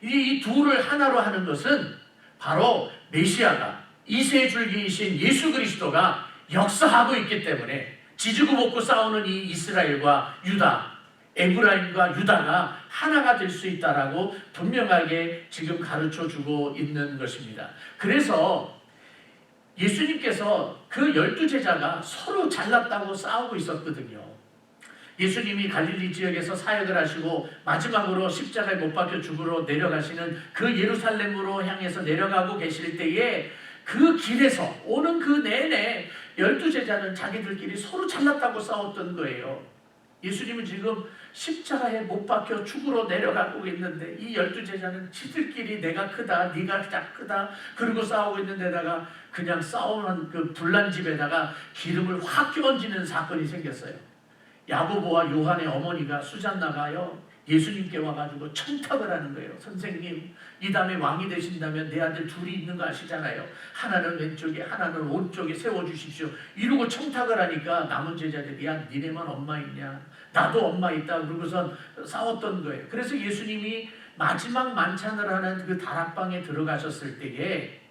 이 둘을 하나로 하는 것은 바로 메시아가 이세줄기이신 예수 그리스도가 역사하고 있기 때문에 지지고 볶고 싸우는 이 이스라엘과 유다, 에브라임과 유다가 하나가 될 수 있다라고 분명하게 지금 가르쳐주고 있는 것입니다. 그래서 예수님께서 그 12제자가 서로 잘났다고 싸우고 있었거든요. 예수님이 갈릴리 지역에서 사역을 하시고 마지막으로 십자가에 못 박혀 죽으러 내려가시는 그 예루살렘으로 향해서 내려가고 계실 때에 그 길에서 오는 그 내내 12제자는 자기들끼리 서로 잘났다고 싸웠던 거예요. 예수님은 지금 십자가에 못 박혀 죽으러 내려가고 있는데 이 12제자는 지들끼리 내가 크다, 네가 크다 그러고 싸우고 있는 데다가 그냥 싸우는 그 불난집에다가 기름을 확 끼얹는 사건이 생겼어요. 야고보와 요한의 어머니가 수잔나가요. 예수님께 와가지고 청탁을 하는 거예요. 선생님, 이 다음에 왕이 되신다면 내 아들 둘이 있는 거 아시잖아요. 하나는 왼쪽에 하나는 오른쪽에 세워주십시오. 이러고 청탁을 하니까 남은 제자들이, 야 니네만 엄마 있냐, 나도 엄마 있다 그러고선 싸웠던 거예요. 그래서 예수님이 마지막 만찬을 하는 그 다락방에 들어가셨을 때에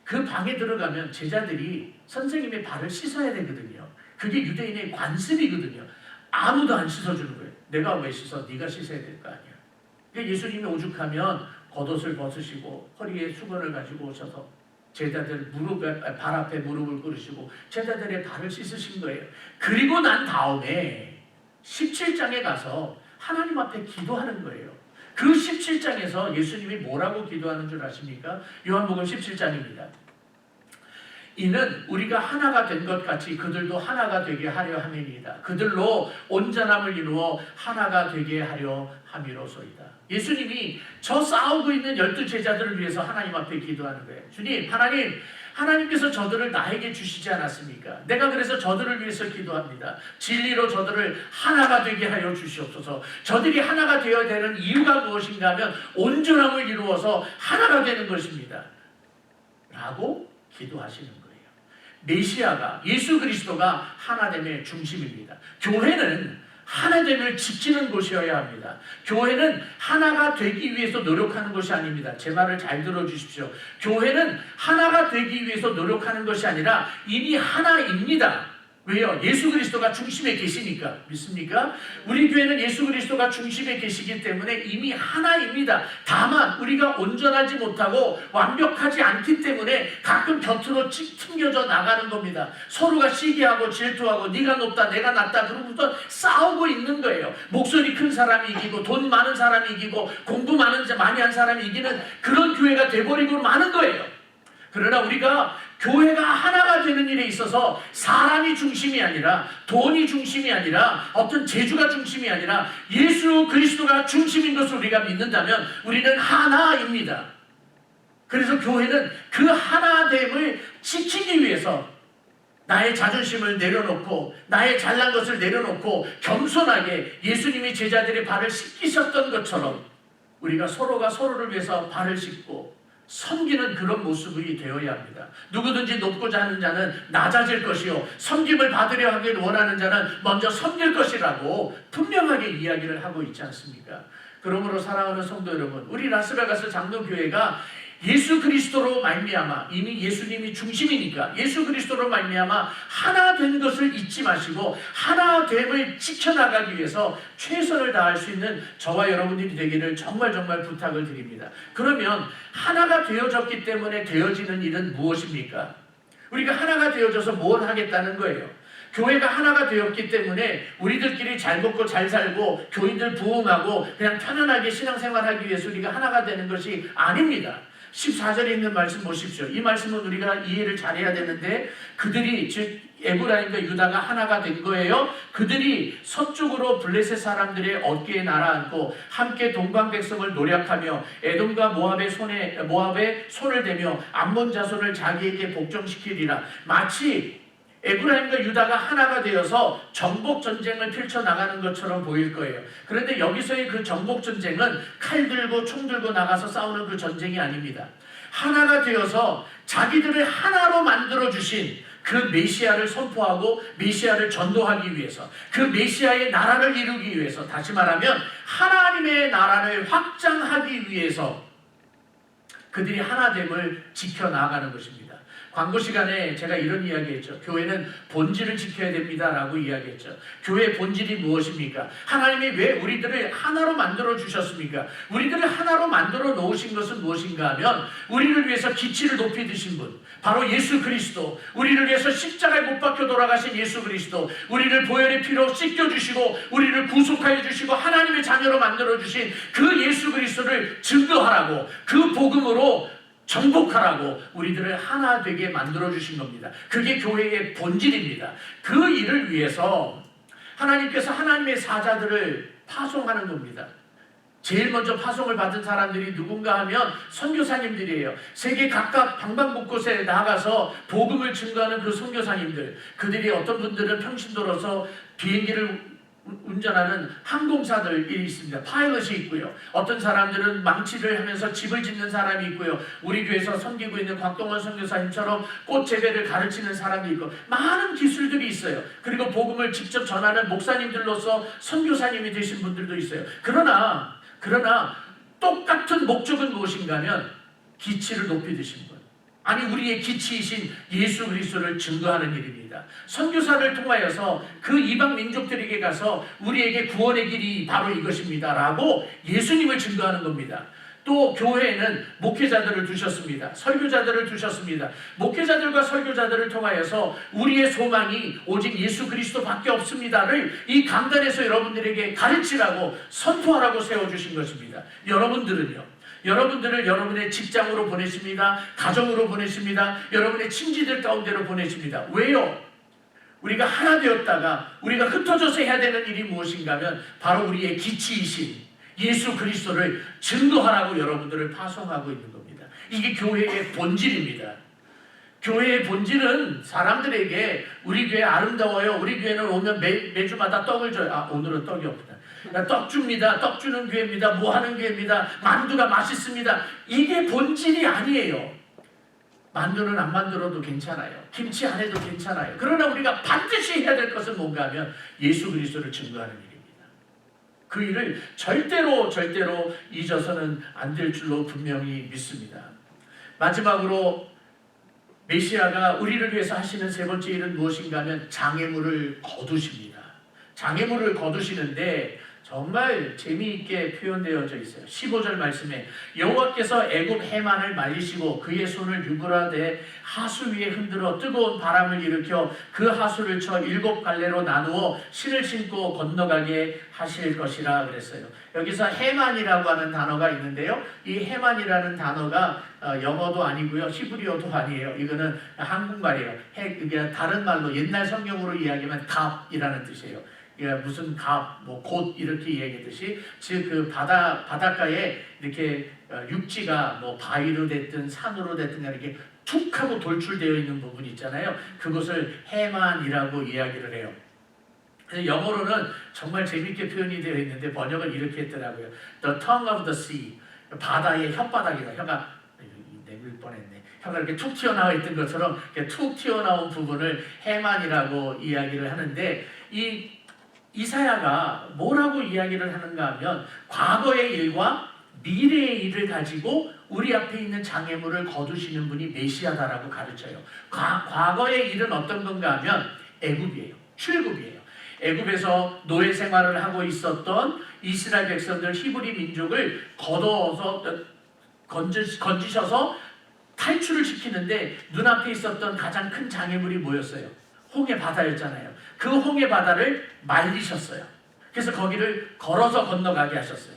그 방에 들어가면 제자들이 선생님의 발을 씻어야 되거든요. 그게 유대인의 관습이거든요. 아무도 안 씻어주는 거예요. 내가 왜 씻어? 네가 씻어야 될 거 아니야. 그러니까 예수님이 오죽하면 겉옷을 벗으시고 허리에 수건을 가지고 오셔서 제자들 발 앞에 무릎을 꿇으시고 제자들의 발을 씻으신 거예요. 그리고 난 다음에 17장에 가서 하나님 앞에 기도하는 거예요. 그 17장에서 예수님이 뭐라고 기도하는 줄 아십니까? 요한복음 17장입니다. 이는 우리가 하나가 된 것 같이 그들도 하나가 되게 하려 함이니이다. 그들로 온전함을 이루어 하나가 되게 하려 함이로소이다. 예수님이 저 싸우고 있는 12제자들을 위해서 하나님 앞에 기도하는 거예요. 주님, 하나님께서 저들을 나에게 주시지 않았습니까? 내가 그래서 저들을 위해서 기도합니다. 진리로 저들을 하나가 되게 하여 주시옵소서. 저들이 하나가 되어야 되는 이유가 무엇인가 하면 온전함을 이루어서 하나가 되는 것입니다. 라고 기도하시는 거예요. 메시아가, 예수 그리스도가 하나됨의 중심입니다. 교회는 하나됨을 지키는 곳이어야 합니다. 교회는 하나가 되기 위해서 노력하는 것이 아닙니다. 제 말을 잘 들어주십시오. 교회는 하나가 되기 위해서 노력하는 것이 아니라 이미 하나입니다. 왜요? 예수 그리스도가 중심에 계시니까. 믿습니까? 우리 교회는 예수 그리스도가 중심에 계시기 때문에 이미 하나입니다. 다만 우리가 온전하지 못하고 완벽하지 않기 때문에 가끔 곁으로 튕겨져 나가는 겁니다. 서로가 시기하고 질투하고 네가 높다 내가 낮다 그러고서 싸우고 있는 거예요. 목소리 큰 사람이 이기고 돈 많은 사람이 이기고 공부 많이 한 사람이 이기는 그런 교회가 돼버리고 마는 거예요. 그러나 우리가 교회가 하나가 되는 일에 있어서 사람이 중심이 아니라 돈이 중심이 아니라 어떤 재주가 중심이 아니라 예수 그리스도가 중심인 것을 우리가 믿는다면 우리는 하나입니다. 그래서 교회는 그 하나됨을 지키기 위해서 나의 자존심을 내려놓고 나의 잘난 것을 내려놓고 겸손하게 예수님이 제자들의 발을 씻기셨던 것처럼 우리가 서로가 서로를 위해서 발을 씻고 섬기는 그런 모습이 되어야 합니다. 누구든지 높고자 하는 자는 낮아질 것이요 섬김을 받으려 하길 원하는 자는 먼저 섬길 것이라고 분명하게 이야기를 하고 있지 않습니까? 그러므로 사랑하는 성도 여러분, 우리 라스베가스 장로교회가 예수 그리스도로 말미암아, 이미 예수님이 중심이니까 예수 그리스도로 말미암아 하나 된 것을 잊지 마시고 하나됨을 지켜나가기 위해서 최선을 다할 수 있는 저와 여러분들이 되기를 정말 부탁을 드립니다. 그러면 하나가 되어졌기 때문에 되어지는 일은 무엇입니까? 우리가 하나가 되어져서 뭘 하겠다는 거예요. 교회가 하나가 되었기 때문에 우리들끼리 잘 먹고 잘 살고 교인들 부흥하고 그냥 편안하게 신앙생활하기 위해서 우리가 하나가 되는 것이 아닙니다. 14절에 있는 말씀 보십시오. 이 말씀은 우리가 이해를 잘해야 되는데 그들이 즉 에브라임과 유다가 하나가 된 거예요. 그들이 서쪽으로 블레셋 사람들의 어깨에 날아앉고 함께 동방 백성을 노략하며 에돔과 모압의 손을 대며 암몬 자손을 자기에게 복종시키리라. 마치 에브라임과 유다가 하나가 되어서 정복 전쟁을 펼쳐나가는 것처럼 보일 거예요. 그런데 여기서의 그 정복 전쟁은 칼 들고 총 들고 나가서 싸우는 그 전쟁이 아닙니다. 하나가 되어서 자기들을 하나로 만들어주신 그 메시아를 선포하고 메시아를 전도하기 위해서 그 메시아의 나라를 이루기 위해서 다시 말하면 하나님의 나라를 확장하기 위해서 그들이 하나됨을 지켜나가는 것입니다. 광고 시간에 제가 이런 이야기했죠. 교회는 본질을 지켜야 됩니다라고 이야기했죠. 교회의 본질이 무엇입니까? 하나님이 왜 우리들을 하나로 만들어 주셨습니까? 우리들을 하나로 만들어 놓으신 것은 무엇인가 하면 우리를 위해서 기치를 높이 드신 분, 바로 예수 그리스도, 우리를 위해서 십자가에 못 박혀 돌아가신 예수 그리스도, 우리를 보혈의 피로 씻겨주시고 우리를 구속하여 주시고 하나님의 자녀로 만들어 주신 그 예수 그리스도를 증거하라고, 그 복음으로 정복하라고 우리들을 하나 되게 만들어주신 겁니다. 그게 교회의 본질입니다. 그 일을 위해서 하나님께서 하나님의 사자들을 파송하는 겁니다. 제일 먼저 파송을 받은 사람들이 누군가 하면 선교사님들이에요. 세계 각각 방방곳곳에 나가서 복음을 증거하는 그 선교사님들, 그들이 어떤 분들은 평신도로서 비행기를 운전하는 항공사들이 있습니다. 파일럿이 있고요. 어떤 사람들은 망치를 하면서 집을 짓는 사람이 있고요. 우리 교회에서 섬기고 있는 곽동원 선교사님처럼 꽃 재배를 가르치는 사람이 있고 많은 기술들이 있어요. 그리고 복음을 직접 전하는 목사님들로서 선교사님이 되신 분들도 있어요. 그러나 똑같은 목적은 무엇인가 하면 기치를 높이 드신 분. 아니 우리의 기치이신 예수 그리스도를 증거하는 일입니다. 선교사를 통하여서 그 이방 민족들에게 가서 우리에게 구원의 길이 바로 이것입니다 라고 예수님을 증거하는 겁니다. 또 교회에는 목회자들을 두셨습니다. 설교자들을 두셨습니다. 목회자들과 설교자들을 통하여서 우리의 소망이 오직 예수 그리스도밖에 없습니다를 이 강단에서 여러분들에게 가르치라고 선포하라고 세워주신 것입니다. 여러분들을 여러분의 직장으로 보내십니다. 가정으로 보내십니다. 여러분의 친지들 가운데로 보내십니다. 왜요? 우리가 하나 되었다가 우리가 흩어져서 해야 되는 일이 무엇인가 하면 바로 우리의 기치이신 예수 그리스도를 증거하라고 여러분들을 파송하고 있는 겁니다. 이게 교회의 본질입니다. 교회의 본질은 사람들에게 우리 교회 아름다워요. 우리 교회는 오면 매주마다 떡을 줘요. 오늘은 떡이 없다. 떡 줍니다. 떡 주는 교회입니다. 뭐 하는 교회입니다. 만두가 맛있습니다. 이게 본질이 아니에요. 만두는 안 만들어도 괜찮아요. 김치 안 해도 괜찮아요. 그러나 우리가 반드시 해야 될 것은 뭔가 하면 예수 그리스도를 증거하는 일입니다. 그 일을 절대로 잊어서는 안 될 줄로 분명히 믿습니다. 마지막으로 메시아가 우리를 위해서 하시는 세 번째 일은 무엇인가 하면 장애물을 거두십니다. 장애물을 거두시는데 정말 재미있게 표현되어져 있어요. 15절 말씀에 여호와께서 애굽 해만을 말리시고 그의 손을 유브라데 하수 위에 흔들어 뜨거운 바람을 일으켜 그 하수를 쳐 7갈래로 나누어 신을 신고 건너가게 하실 것이라 그랬어요. 여기서 해만이라고 하는 단어가 있는데요. 이 해만이라는 단어가 영어도 아니고요. 히브리어도 아니에요. 이거는 한국말이에요. 이게 다른 말로 옛날 성경으로 이야기하면 갑이라는 뜻이에요. 무슨 갑, 곶 이렇게 이야기했듯이 즉 그 바닷가에 이렇게 육지가 바위로 됐든 산으로 됐든 이렇게 툭 하고 돌출되어 있는 부분이 있잖아요. 그것을 해만이라고 이야기를 해요. 그래서 영어로는 정말 재밌게 표현이 되어 있는데 번역을 이렇게 했더라고요. The tongue of the sea. 바다의 혓바닥이다. 혀가 내밀 뻔했네. 혀가 이렇게 툭 튀어나와 있던 것처럼 이렇게 툭 튀어나온 부분을 해만이라고 이야기를 하는데 이 이사야가 뭐라고 이야기를 하는가 하면 과거의 일과 미래의 일을 가지고 우리 앞에 있는 장애물을 거두시는 분이 메시아다라고 가르쳐요. 과거의 일은 어떤 건가 하면 애굽이에요. 출애굽이에요. 애굽에서 노예 생활을 하고 있었던 이스라엘 백성들 히브리 민족을 건지셔서 탈출을 시키는데 눈앞에 있었던 가장 큰 장애물이 뭐였어요? 홍해 바다였잖아요. 그 홍해 바다를 말리셨어요. 그래서 거기를 걸어서 건너가게 하셨어요.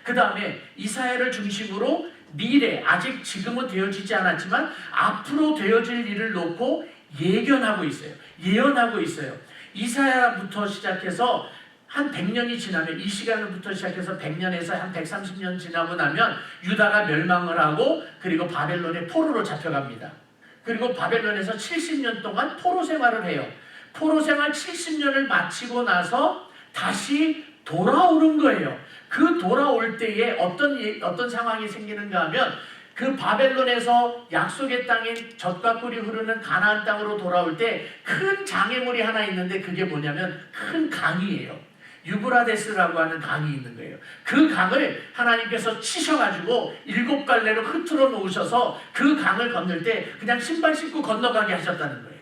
그 다음에 이사야를 중심으로 미래, 아직 지금은 되어지지 않았지만 앞으로 되어질 일을 놓고 예견하고 있어요. 예언하고 있어요. 이사야부터 시작해서 한 100년이 지나면 이 시간부터 시작해서 100년에서 한 130년 지나고 나면 유다가 멸망을 하고 그리고 바벨론의 포로로 잡혀갑니다. 그리고 바벨론에서 70년 동안 포로 생활을 해요. 포로 생활 70년을 마치고 나서 다시 돌아오는 거예요. 그 돌아올 때에 어떤 상황이 생기는가 하면 그 바벨론에서 약속의 땅인 젖과 꿀이 흐르는 가나안 땅으로 돌아올 때 큰 장애물이 하나 있는데 그게 뭐냐면 큰 강이에요. 유브라데스라고 하는 강이 있는 거예요. 그 강을 하나님께서 치셔가지고 7갈래로 흐트러 놓으셔서 그 강을 건널 때 그냥 신발 신고 건너가게 하셨다는 거예요.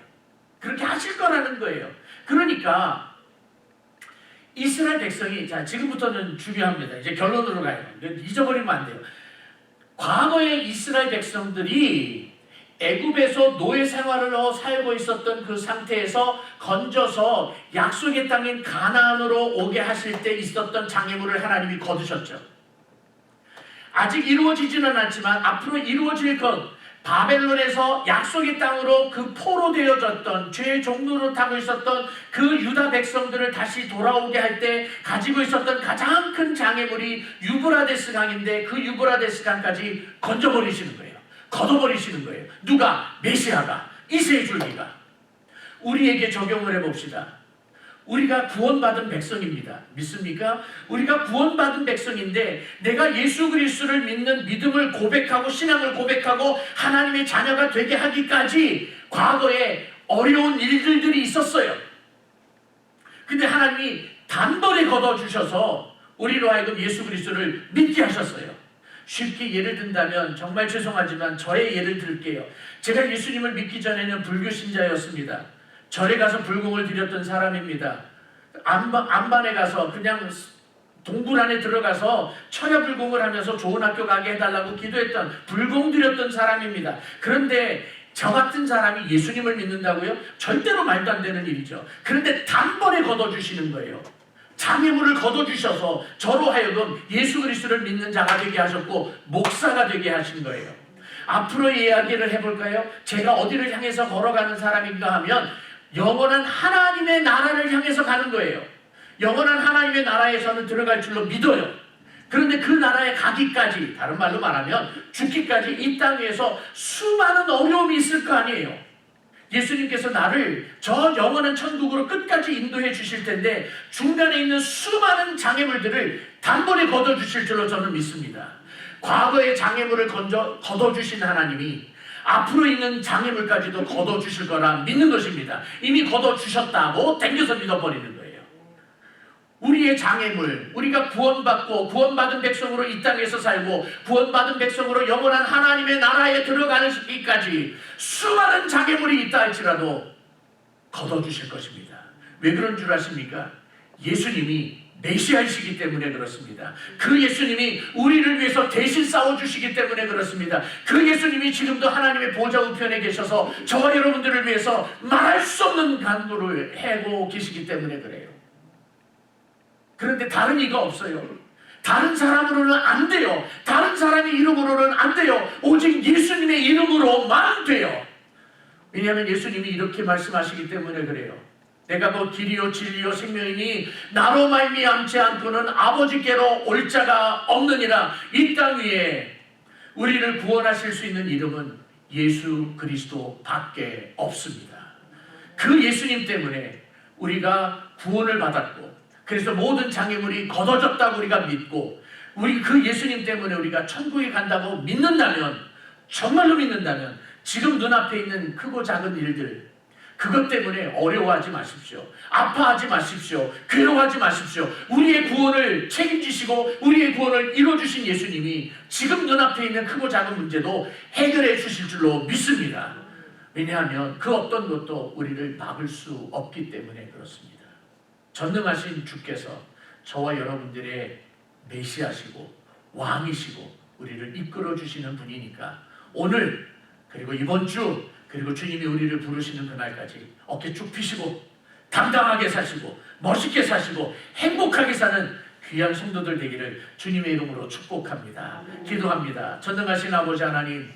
그렇게 하실 거라는 거예요. 그러니까 이스라엘 백성이 자 지금부터는 중요합니다. 이제 결론으로 가요. 잊어버리면 안 돼요. 과거의 이스라엘 백성들이 애굽에서 노예 생활을 살고 있었던 그 상태에서 건져서 약속의 땅인 가나안으로 오게 하실 때 있었던 장애물을 하나님이 거두셨죠. 아직 이루어지지는 않았지만 앞으로 이루어질 것 바벨론에서 약속의 땅으로 그 포로 되어졌던 죄의 종로를 타고 있었던 그 유다 백성들을 다시 돌아오게 할 때 가지고 있었던 가장 큰 장애물이 유브라데스 강인데 그 유브라데스 강까지 건져버리시는 거예요. 걷어버리시는 거예요. 누가? 메시아가, 이세줄기가. 우리에게 적용을 해봅시다. 우리가 구원받은 백성입니다. 믿습니까? 우리가 구원받은 백성인데 내가 예수 그리스도를 믿는 믿음을 고백하고 신앙을 고백하고 하나님의 자녀가 되게 하기까지 과거에 어려운 일들이 있었어요. 근데 하나님이 단번에 걷어주셔서 우리로 하여금 예수 그리스도를 믿게 하셨어요. 쉽게 예를 든다면 정말 죄송하지만 저의 예를 들게요. 제가 예수님을 믿기 전에는 불교 신자였습니다. 절에 가서 불공을 드렸던 사람입니다. 안반에 가서 그냥 동굴 안에 들어가서 철야불공을 하면서 좋은 학교 가게 해달라고 기도했던 불공 드렸던 사람입니다. 그런데 저 같은 사람이 예수님을 믿는다고요? 절대로 말도 안 되는 일이죠. 그런데 단번에 걷어주시는 거예요. 장애물을 걷어주셔서 저로 하여금 예수 그리스도를 믿는 자가 되게 하셨고 목사가 되게 하신 거예요. 앞으로 이야기를 해볼까요? 제가 어디를 향해서 걸어가는 사람인가 하면 영원한 하나님의 나라를 향해서 가는 거예요. 영원한 하나님의 나라에서는 들어갈 줄로 믿어요. 그런데 그 나라에 가기까지, 다른 말로 말하면 죽기까지 이 땅 위에서 수많은 어려움이 있을 거 아니에요. 예수님께서 나를 저 영원한 천국으로 끝까지 인도해 주실 텐데 중간에 있는 수많은 장애물들을 단번에 걷어주실 줄로 저는 믿습니다. 과거의 장애물을 걷어주신 하나님이 앞으로 있는 장애물까지도 걷어주실 거라 믿는 것입니다. 이미 걷어주셨다고 당겨서 믿어버리는 거예요. 우리의 장애물, 우리가 구원받고 구원받은 백성으로 이 땅에서 살고 구원받은 백성으로 영원한 하나님의 나라에 들어가는 시기까지 수많은 장애물이 있다 할지라도 걷어주실 것입니다. 왜 그런 줄 아십니까? 예수님이 메시아이시기 때문에 그렇습니다. 그 예수님이 우리를 위해서 대신 싸워주시기 때문에 그렇습니다. 그 예수님이 지금도 하나님의 보좌 우편에 계셔서 저와 여러분들을 위해서 말할 수 없는 간구를 해고 계시기 때문에 그래요. 그런데 다른 이가 없어요. 다른 사람으로는 안 돼요. 다른 사람의 이름으로는 안 돼요. 오직 예수님의 이름으로만 돼요. 왜냐하면 예수님이 이렇게 말씀하시기 때문에 그래요. 내가 그 길이요 진리요 생명이니 나로 말미암지 않고는 아버지께로 올 자가 없느니라. 이 땅 위에 우리를 구원하실 수 있는 이름은 예수 그리스도밖에 없습니다. 그 예수님 때문에 우리가 구원을 받았고 그래서 모든 장애물이 걷어졌다고 우리가 믿고 우리 그 예수님 때문에 우리가 천국에 간다고 믿는다면 정말로 믿는다면 지금 눈앞에 있는 크고 작은 일들 그것 때문에 어려워하지 마십시오. 아파하지 마십시오. 괴로워하지 마십시오. 우리의 구원을 책임지시고 우리의 구원을 이루어주신 예수님이 지금 눈앞에 있는 크고 작은 문제도 해결해 주실 줄로 믿습니다. 왜냐하면 그 어떤 것도 우리를 막을 수 없기 때문에 그렇습니다. 전능하신 주께서 저와 여러분들의 메시아시고 왕이시고 우리를 이끌어 주시는 분이니까 오늘 그리고 이번 주 그리고 주님이 우리를 부르시는 그날까지 어깨 쭉 펴시고 당당하게 사시고 멋있게 사시고 행복하게 사는 귀한 성도들 되기를 주님의 이름으로 축복합니다. 기도합니다. 전능하신 아버지 하나님,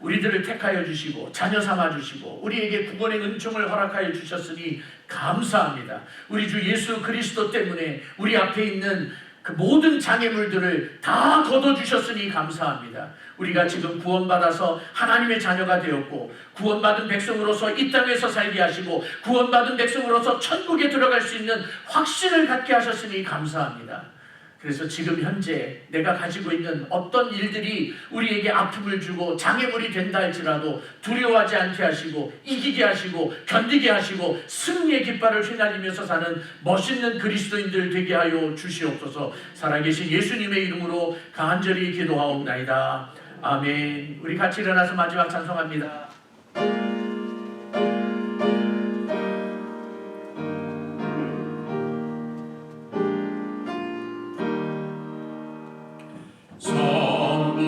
우리들을 택하여 주시고 자녀 삼아 주시고 우리에게 구원의 은총을 허락하여 주셨으니 감사합니다. 우리 주 예수 그리스도 때문에 우리 앞에 있는 그 모든 장애물들을 다 걷어주셨으니 감사합니다. 우리가 지금 구원받아서 하나님의 자녀가 되었고 구원받은 백성으로서 이 땅에서 살게 하시고 구원받은 백성으로서 천국에 들어갈 수 있는 확신을 갖게 하셨으니 감사합니다. 그래서 지금 현재 내가 가지고 있는 어떤 일들이 우리에게 아픔을 주고 장애물이 된다 할지라도 두려워하지 않게 하시고 이기게 하시고 견디게 하시고 승리의 깃발을 휘날리면서 사는 멋있는 그리스도인들 되게 하여 주시옵소서. 살아계신 예수님의 이름으로 간절히 기도하옵나이다. 아멘. 우리 같이 일어나서 마지막 찬송합니다.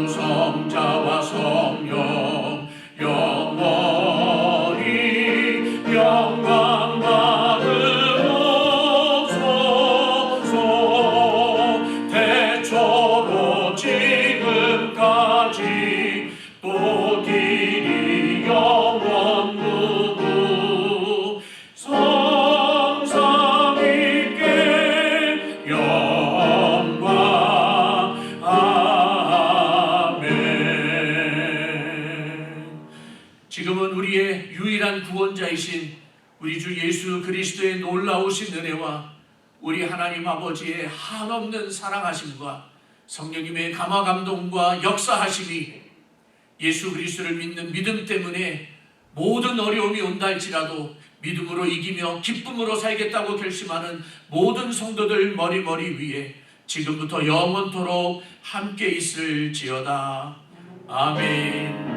성자와 성령 영원히 영광 받으옵소서. 태초로 지금까지 또 길이 영원 무궁 성삼 있게 영광. 지금은 우리의 유일한 구원자이신 우리 주 예수 그리스도의 놀라우신 은혜와 우리 하나님 아버지의 한없는 사랑하심과 성령님의 감화 감동과 역사하심이 예수 그리스도를 믿는 믿음 때문에 모든 어려움이 온다 할지라도 믿음으로 이기며 기쁨으로 살겠다고 결심하는 모든 성도들 머리 위에 지금부터 영원토록 함께 있을지어다. 아멘.